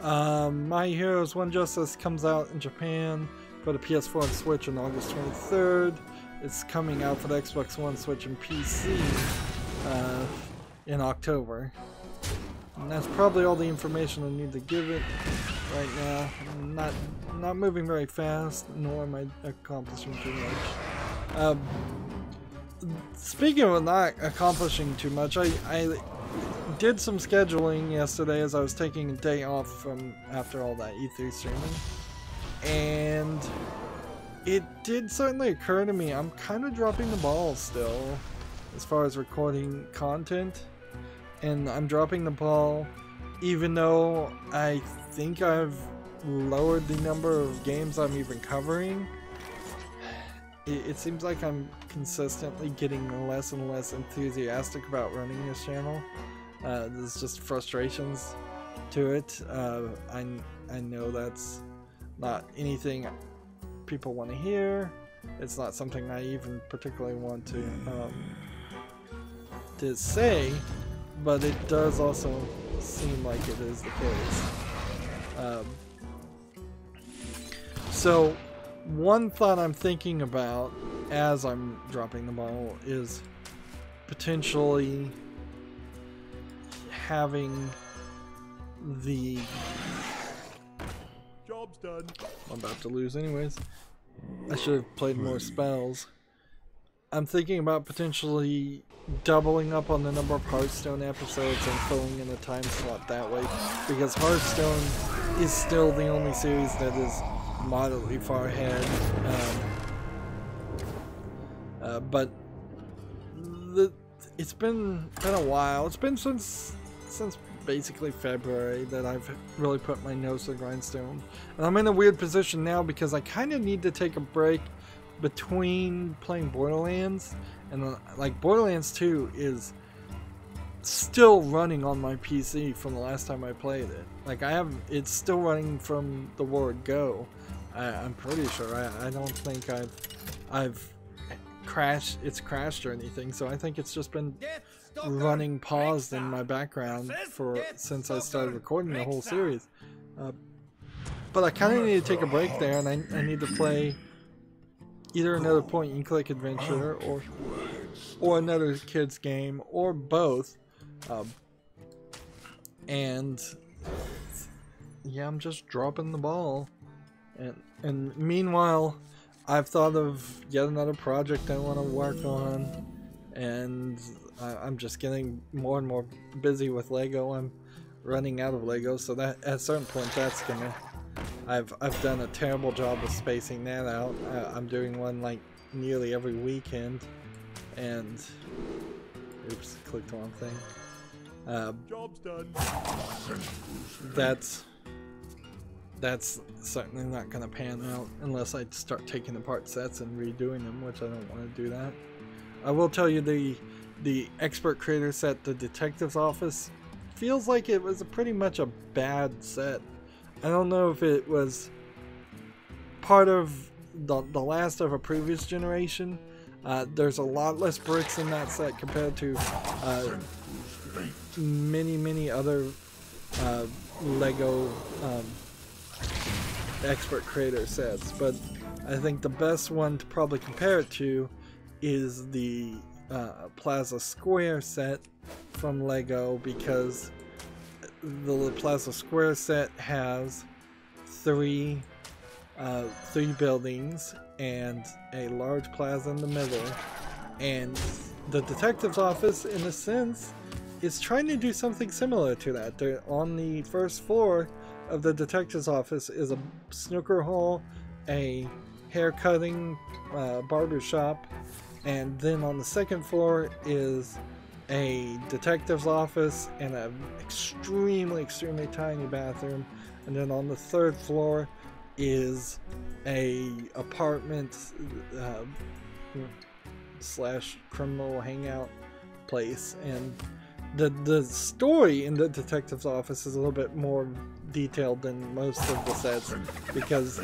My Hero's One Justice comes out in Japan for the PS4 and Switch on August 23rd. It's coming out for the Xbox One, Switch, and PC in October. And that's probably all the information I need to give it right now. I'm not moving very fast, nor am I accomplishing too much. Speaking of not accomplishing too much, I did some scheduling yesterday as I was taking a day off from after all that E3 streaming, and it did certainly occur to me I'm kind of dropping the ball still as far as recording content, and I'm dropping the ball even though I think I've lowered the number of games I'm even covering. It seems like I'm consistently getting less and less enthusiastic about running this channel. There's just frustrations to it. I know that's not anything people want to hear. It's not something I even particularly want to say, but it does also seem like it is the case. So one thought I'm thinking about as I'm dropping the ball is potentially having the job's done. I'm about to lose anyways. I should have played more spells. I'm thinking about potentially doubling up on the number of Hearthstone episodes and filling in a time slot that way, because Hearthstone is still the only series that is moderately far ahead. But it's been a while. It's been since basically February that I've really put my nose to the grindstone. And I'm in a weird position now because I kind of need to take a break between playing Borderlands and like Borderlands 2 is still running on my PC from the last time I played it. Like it's still running from the word go. I'm pretty sure. I don't think I've crashed. It's crashed or anything. So I think it's just been running paused in my background since I started recording the whole series. But I kind of need to take a break there, and I need to play either another point-and-click adventure or another kids game or both. And yeah, I'm just dropping the ball. And meanwhile, I've thought of yet another project I want to work on, and I'm just getting more and more busy with Lego. I'm running out of Lego, so that at a certain point that's gonna. I've done a terrible job of spacing that out. I'm doing one like nearly every weekend, and oops, clicked the wrong thing. Job's done. That's certainly not going to pan out unless I start taking apart sets and redoing them, which I don't want to do that. I will tell you the expert creator set, the Detective's Office, feels like it was pretty much a bad set. I don't know if it was part of the last of a previous generation. There's a lot less bricks in that set compared to many other Lego expert creator sets, but I think the best one to probably compare it to is the Plaza Square set from Lego, because the Plaza Square set has three buildings and a large plaza in the middle, and the Detective's Office, in a sense, is trying to do something similar to that. They're on the first floor of the Detective's Office is a snooker hall, a hair cutting barber shop, and then on the second floor is a detective's office and an extremely tiny bathroom, and then on the third floor is a apartment slash criminal hangout place. And the story in the Detective's Office is a little bit more detailed than most of the sets, because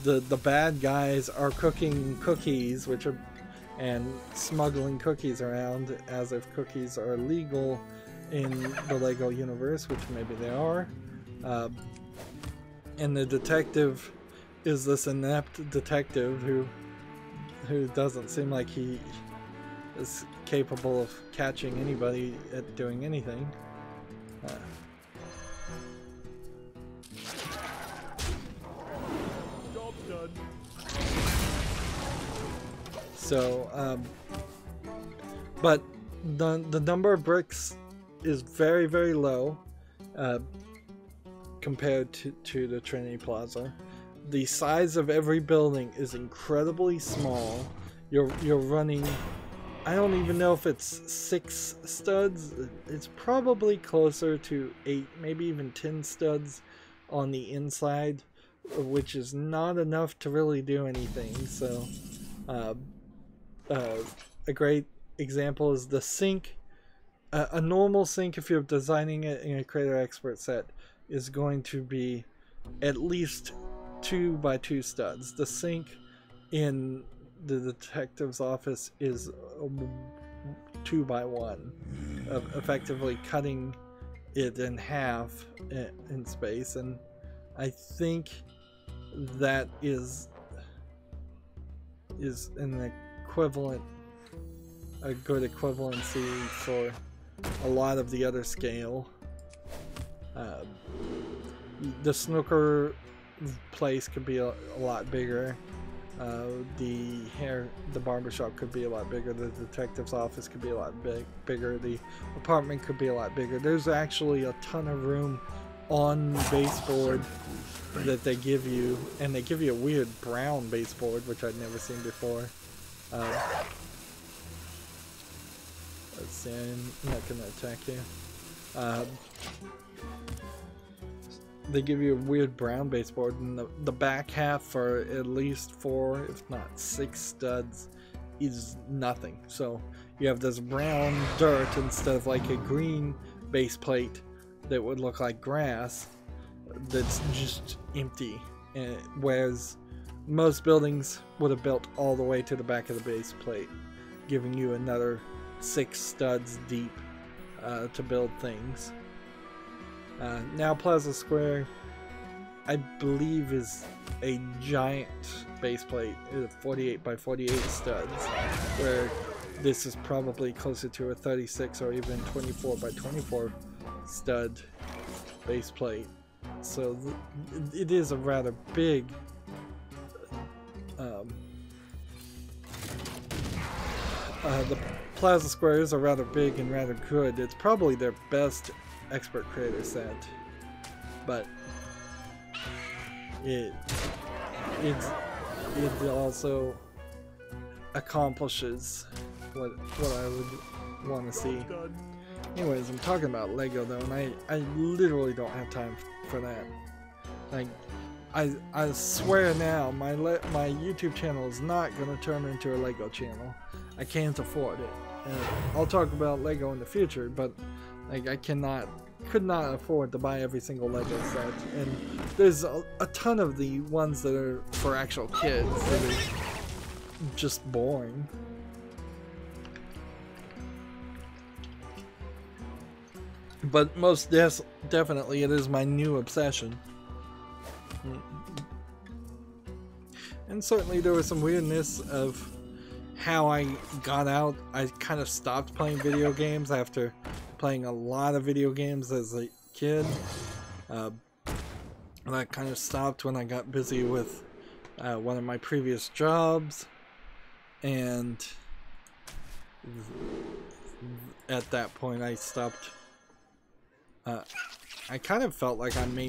the bad guys are cooking cookies, and smuggling cookies around as if cookies are legal in the Lego universe, which maybe they are. And the detective is this inept detective who doesn't seem like he is capable of catching anybody at doing anything. Job's done. So, but the number of bricks is very low compared to the Trinity Plaza. The size of every building is incredibly small. You're running, I don't even know if it's 6 studs. It's probably closer to 8, maybe even 10 studs on the inside, which is not enough to really do anything. So a great example is the sink. A normal sink, if you're designing it in a Creator Expert set, is going to be at least 2 by 2 studs. The sink in the Detective's Office is 2 by 1, effectively cutting it in half in space. And I think that is an equivalent, a good equivalency for a lot of the other scale. The snooker place could be a lot bigger. The barbershop could be a lot bigger. The detective's office could be a lot bigger. The apartment could be a lot bigger. There's actually a ton of room on the baseboard that they give you, and they give you a weird brown baseboard, which I'd never seen before. Let's see, I'm not gonna attack you. They give you a weird brown baseboard, and the back half for at least 4, if not 6 studs is nothing. So you have this brown dirt instead of like a green base plate that would look like grass that's just empty. Whereas most buildings would have built all the way to the back of the base plate, giving you another 6 studs deep to build things. Now Plaza Square, I believe, is a giant base plate, 48 by 48 studs, where this is probably closer to a 36 or even 24 by 24 stud base plate. So it is a rather big the Plaza Square is a rather big and rather good. It's probably their best expert creator set, but it also accomplishes what I would want to see. Anyways, I'm talking about Lego though, and I literally don't have time for that. Like, I swear now, my YouTube channel is not going to turn into a Lego channel. I can't afford it. And I'll talk about Lego in the future, but like, I could not afford to buy every single Lego set. And there's a ton of the ones that are for actual kids that are just boring. But most definitely it is my new obsession. And certainly there was some weirdness of how I got out. I kind of stopped playing video games after playing a lot of video games as a kid. And I kind of stopped when I got busy with one of my previous jobs. And at that point I stopped. I kind of felt like I may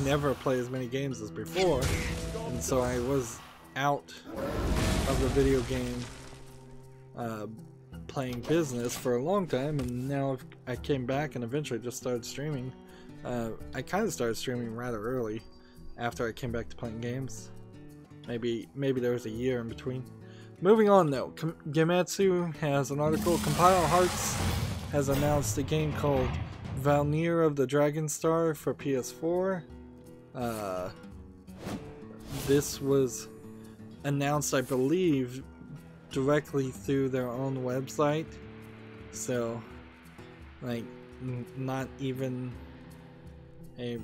never play as many games as before, and so I was out of the video game playing business for a long time, and now I came back and eventually just started streaming. I kind of started streaming rather early after I came back to playing games. Maybe there was a year in between. Moving on though, Gematsu has an article. Compile Hearts has announced a game called Valnir of the Dragon Star for PS4. This was announced, I believe, directly through their own website. So, like, not even a...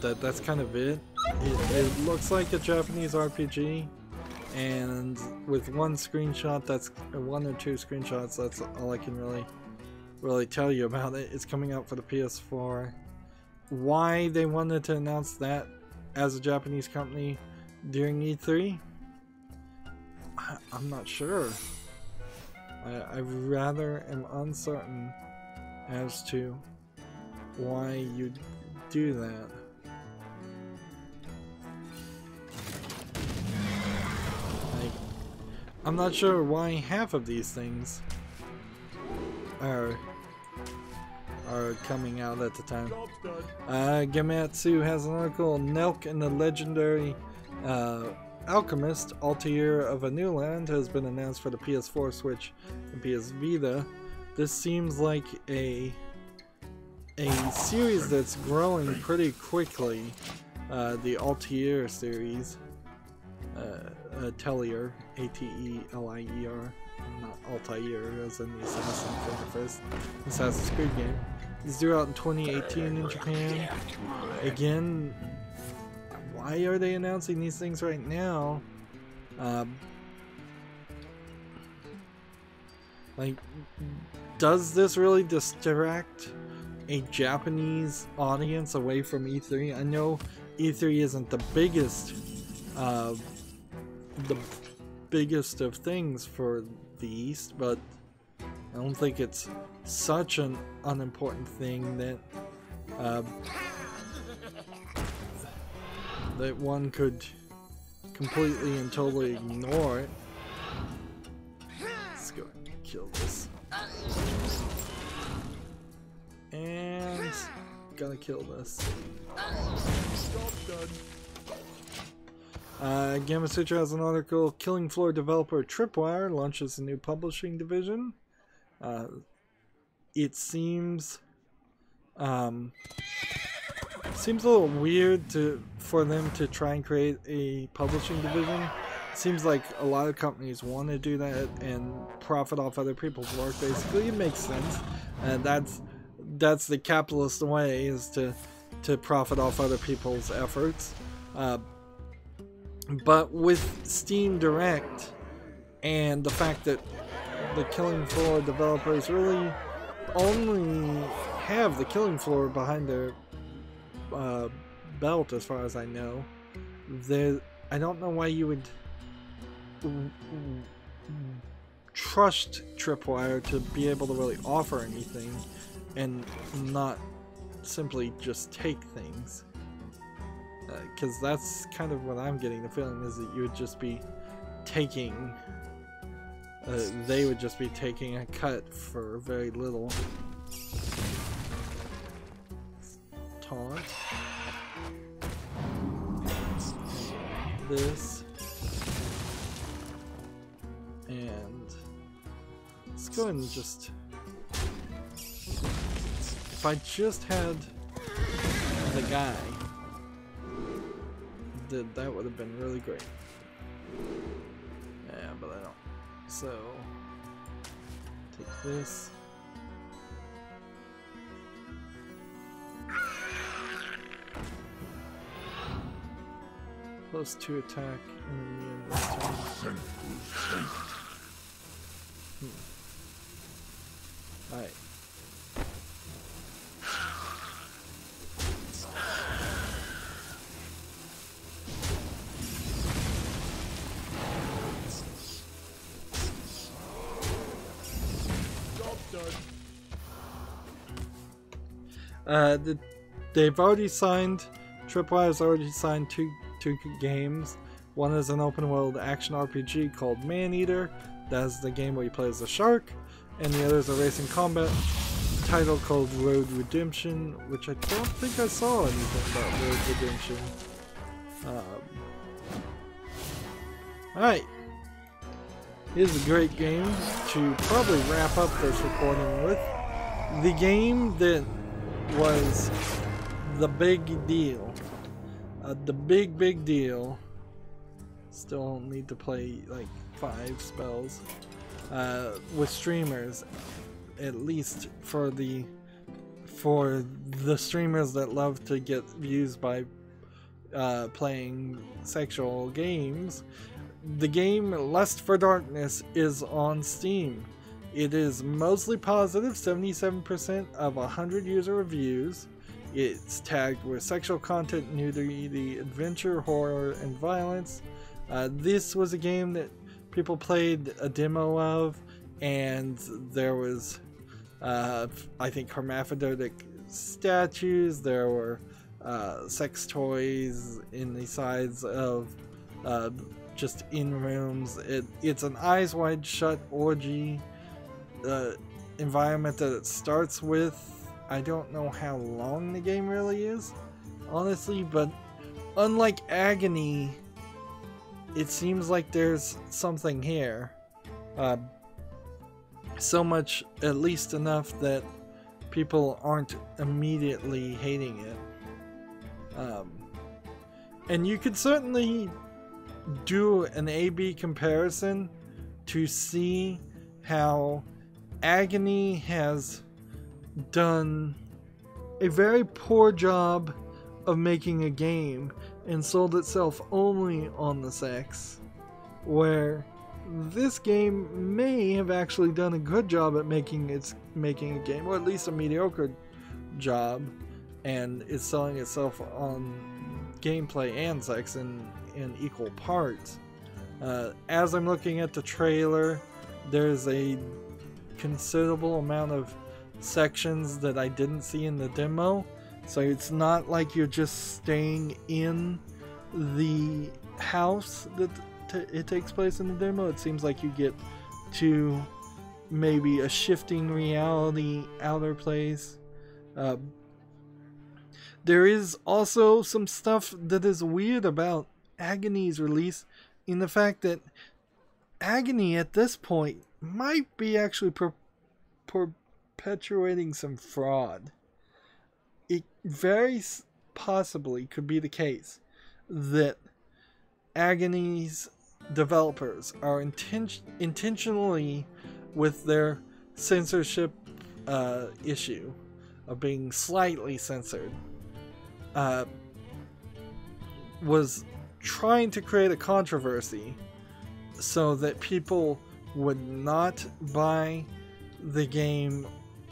That's kind of it. It looks like a Japanese RPG. And with one screenshot, that's one or two screenshots, that's all I can really tell you about it. It's coming out for the PS4. Why they wanted to announce that as a Japanese company during E3? I'm not sure. I rather am uncertain as to why you'd do that. I'm not sure why half of these things are coming out at the time. Gematsu has an article, Nelk and the Legendary Alchemist, Altair of a New Land, has been announced for the PS4, Switch, and PS Vita. This seems like a series that's growing pretty quickly, the Altair series. Atelier, A-T-E-L-I-E-R, not Altair, as in the Assassin for the first Assassin's Creed game. It's due out in 2018 in Japan. Again, why are they announcing these things right now? Like, does this really distract a Japanese audience away from E3? I know E3 isn't the biggest of things for the East, but I don't think it's such an unimportant thing that that one could completely and totally ignore it. kill this. And gotta kill this. Gamasutra has an article. Killing Floor developer Tripwire launches a new publishing division. It seems seems a little weird for them to try and create a publishing division. Seems like a lot of companies want to do that and profit off other people's work. Basically, it makes sense, and that's the capitalist way, is to profit off other people's efforts. But with Steam Direct and the fact that the Killing Floor developers really only have the Killing Floor behind their belt, as far as I know, I don't know why you would trust Tripwire to be able to really offer anything and not simply just take things, because that's kind of what I'm getting the feeling, is that you would just be taking they would just be taking a cut for very little. Taunt this. And let's go ahead and just, if I just had the guy, that would have been really great. Yeah, but I don't. So take this. Plus 2 attack immune this turn. Alright. They've already signed, Tripwire's already signed two games. One is an open world action RPG called Maneater. That's the game where you play as a shark. And the other is a racing combat title called Road Redemption, which I don't think I saw anything about Road Redemption. Alright. Here's a great game to probably wrap up this recording with. The game that was the big deal. The big deal. Still need to play like 5 spells. With streamers, at least for the streamers that love to get views by playing sexual games, the game Lust for Darkness is on Steam. It is mostly positive, 77% of 100 user reviews. It's tagged with sexual content, nudity, adventure, horror, and violence. This was a game that people played a demo of, and there was, I think, hermaphroditic statues. There were sex toys in the sides of just in rooms. It's an eyes wide shut orgy environment that it starts with. I don't know how long the game really is, honestly, but unlike Agony, it seems like there's something here. So much, at least enough, that people aren't immediately hating it. And you could certainly do an A/B comparison to see how Agony has done a very poor job of making a game and sold itself only on the sex, where this game may have actually done a good job at making a game, or at least a mediocre job, and is selling itself on gameplay and sex in equal parts. As I'm looking at the trailer, there's a considerable amount of sections that I didn't see in the demo, so it's not like you're just staying in the house that it takes place in the demo. It seems like you get to maybe a shifting reality outer place. There is also some stuff that is weird about Agony's release, in the fact that Agony at this point might be actually perpetuating some fraud. It very possibly could be the case that Agony's developers are intentionally, with their censorship issue of being slightly censored, was trying to create a controversy so that people would not buy the game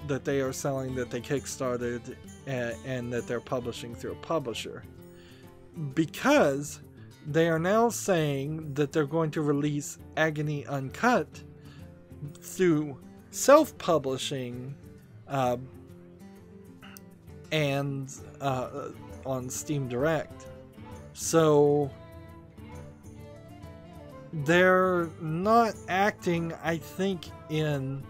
that they are selling, that they kickstarted, and that they're publishing through a publisher, because they are now saying that they're going to release Agony Uncut through self-publishing and on Steam Direct. So they're not acting, I think, in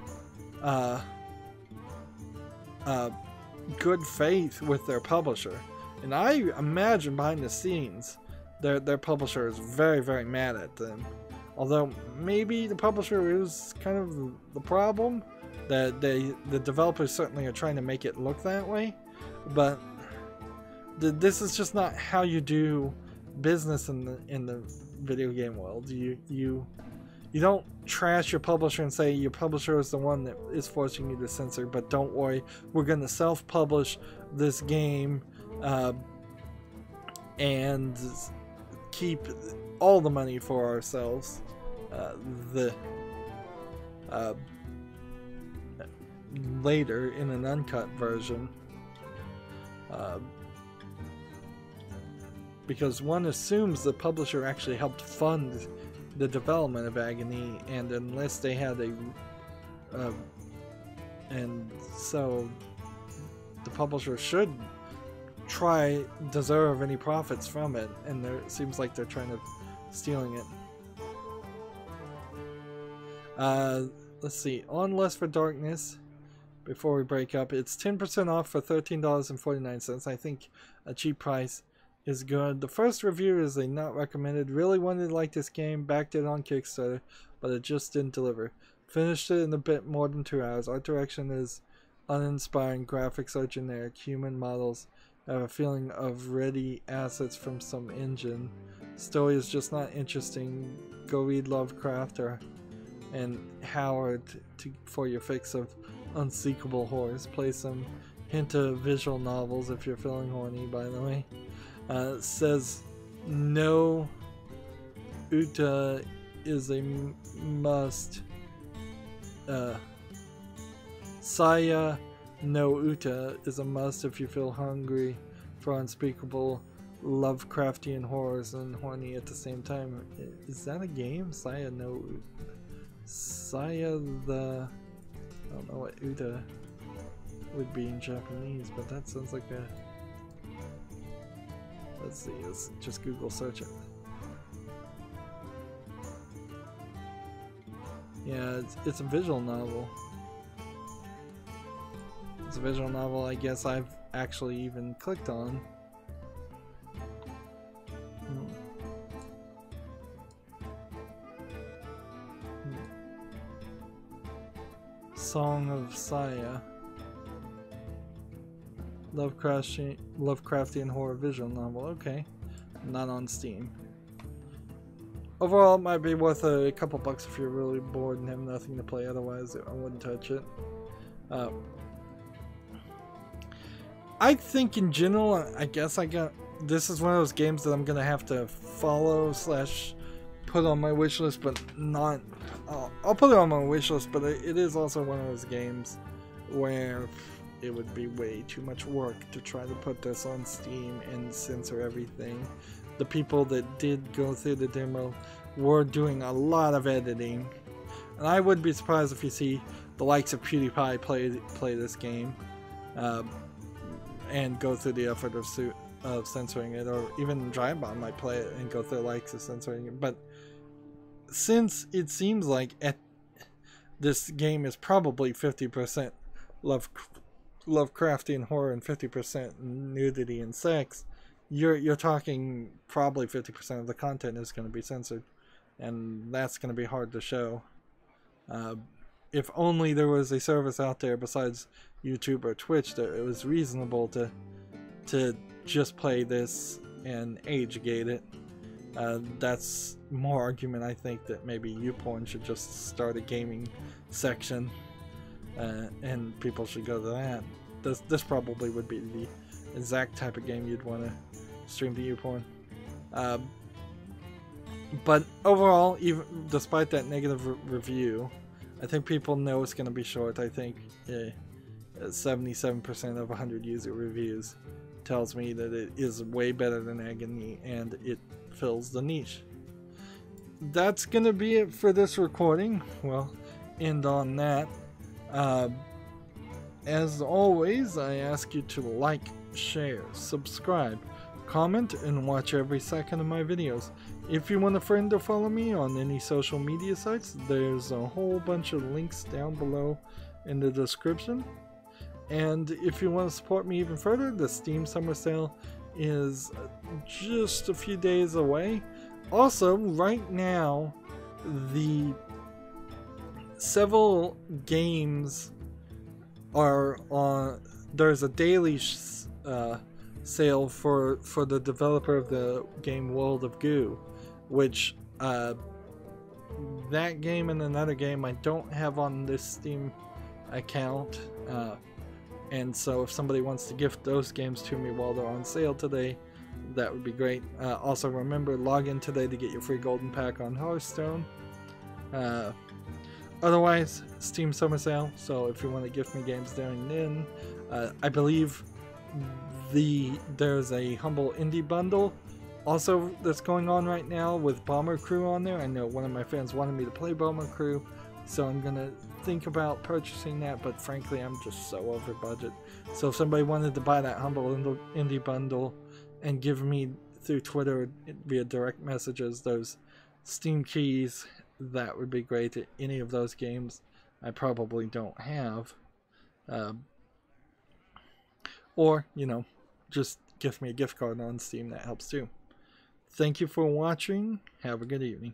good faith with their publisher. And I imagine behind the scenes their publisher is very, very mad at them. Although maybe the publisher is kind of the problem. That the developers certainly are trying to make it look that way. But this is just not how you do business in the video game world. You don't trash your publisher and say your publisher is the one that is forcing you to censor, but don't worry, we're going to self-publish this game and keep all the money for ourselves. Later in an uncut version. Because one assumes the publisher actually helped fund the development of Agony, and unless they had and so the publisher should deserve any profits from it, and it seems like they're trying to stealing it. Let's see, on Lust for Darkness, before we break up, it's 10% off for $13.49. I think a cheap price is good. The first review is a not recommended. Really wanted to like this game, backed it on Kickstarter, but it just didn't deliver. Finished it in a bit more than 2 hours. Art direction is uninspiring, graphics are generic, human models have a feeling of ready assets from some engine. Story is just not interesting. Go read Lovecraft and Howard for your fix of unspeakable horrors. Play some hint of visual novels if you're feeling horny, by the way. Says no Uta is a must. Saya no Uta is a must if you feel hungry for unspeakable Lovecraftian horrors and horny at the same time. Is that a game? Saya no Saya the... I don't know what Uta would be in Japanese, but that sounds like a... Let's see, let's just Google search it. Yeah, it's a visual novel. It's a visual novel I guess I've actually even clicked on. Song of Saya. Lovecraftian horror visual novel. Okay. Not on Steam. Overall, it might be worth a couple bucks if you're really bored and have nothing to play. Otherwise, I wouldn't touch it. I think in general, I guess this is one of those games that I'm gonna have to follow / put on my wish list, but not. I'll put it on my wish list, but it is also one of those games where it would be way too much work to try to put this on Steam and censor everything. The people that did go through the demo were doing a lot of editing, and I wouldn't be surprised if you see the likes of PewDiePie play this game and go through the effort of censoring it, or even Drybomb might play it and go through the likes of censoring it. But since it seems like this game is probably 50% Lovecraftian horror and 50% nudity and sex, you're talking probably 50% of the content is going to be censored, and that's going to be hard to show. If only there was a service out there besides YouTube or Twitch that it was reasonable to just play this and age gate it. That's more argument, I think, that maybe YouPorn should just start a gaming section, and people should go to that. This probably would be the exact type of game you'd want to stream to YouPorn. But overall, even despite that negative review, I think people know it's going to be short. I think 77% of 100 user reviews tells me that it is way better than Agony, and it fills the niche. That's going to be it for this recording. Well, end on that. As always, I ask you to like, share, subscribe, comment, and watch every second of my videos. If you want a friend to follow me on any social media sites, there's a whole bunch of links down below in the description. And if you want to support me even further, the Steam Summer Sale is just a few days away. Also, right now, the several games are on. There's a daily sale for the developer of the game World of Goo, which that game and another game I don't have on this Steam account. And so if somebody wants to gift those games to me while they're on sale today, that would be great. Also remember, log in today to get your free golden pack on Hearthstone. Otherwise, Steam Summer Sale, so if you want to gift me games during then, I believe there's a Humble Indie Bundle also that's going on right now with Bomber Crew on there. I know one of my fans wanted me to play Bomber Crew, so I'm gonna think about purchasing that, but frankly I'm just so over budget. So if somebody wanted to buy that Humble Indie Bundle and give me through Twitter via direct messages those Steam keys, that would be great. Any of those games I probably don't have, or you know, just gift me a gift card on Steam, that helps too. Thank you for watching. Have a good evening.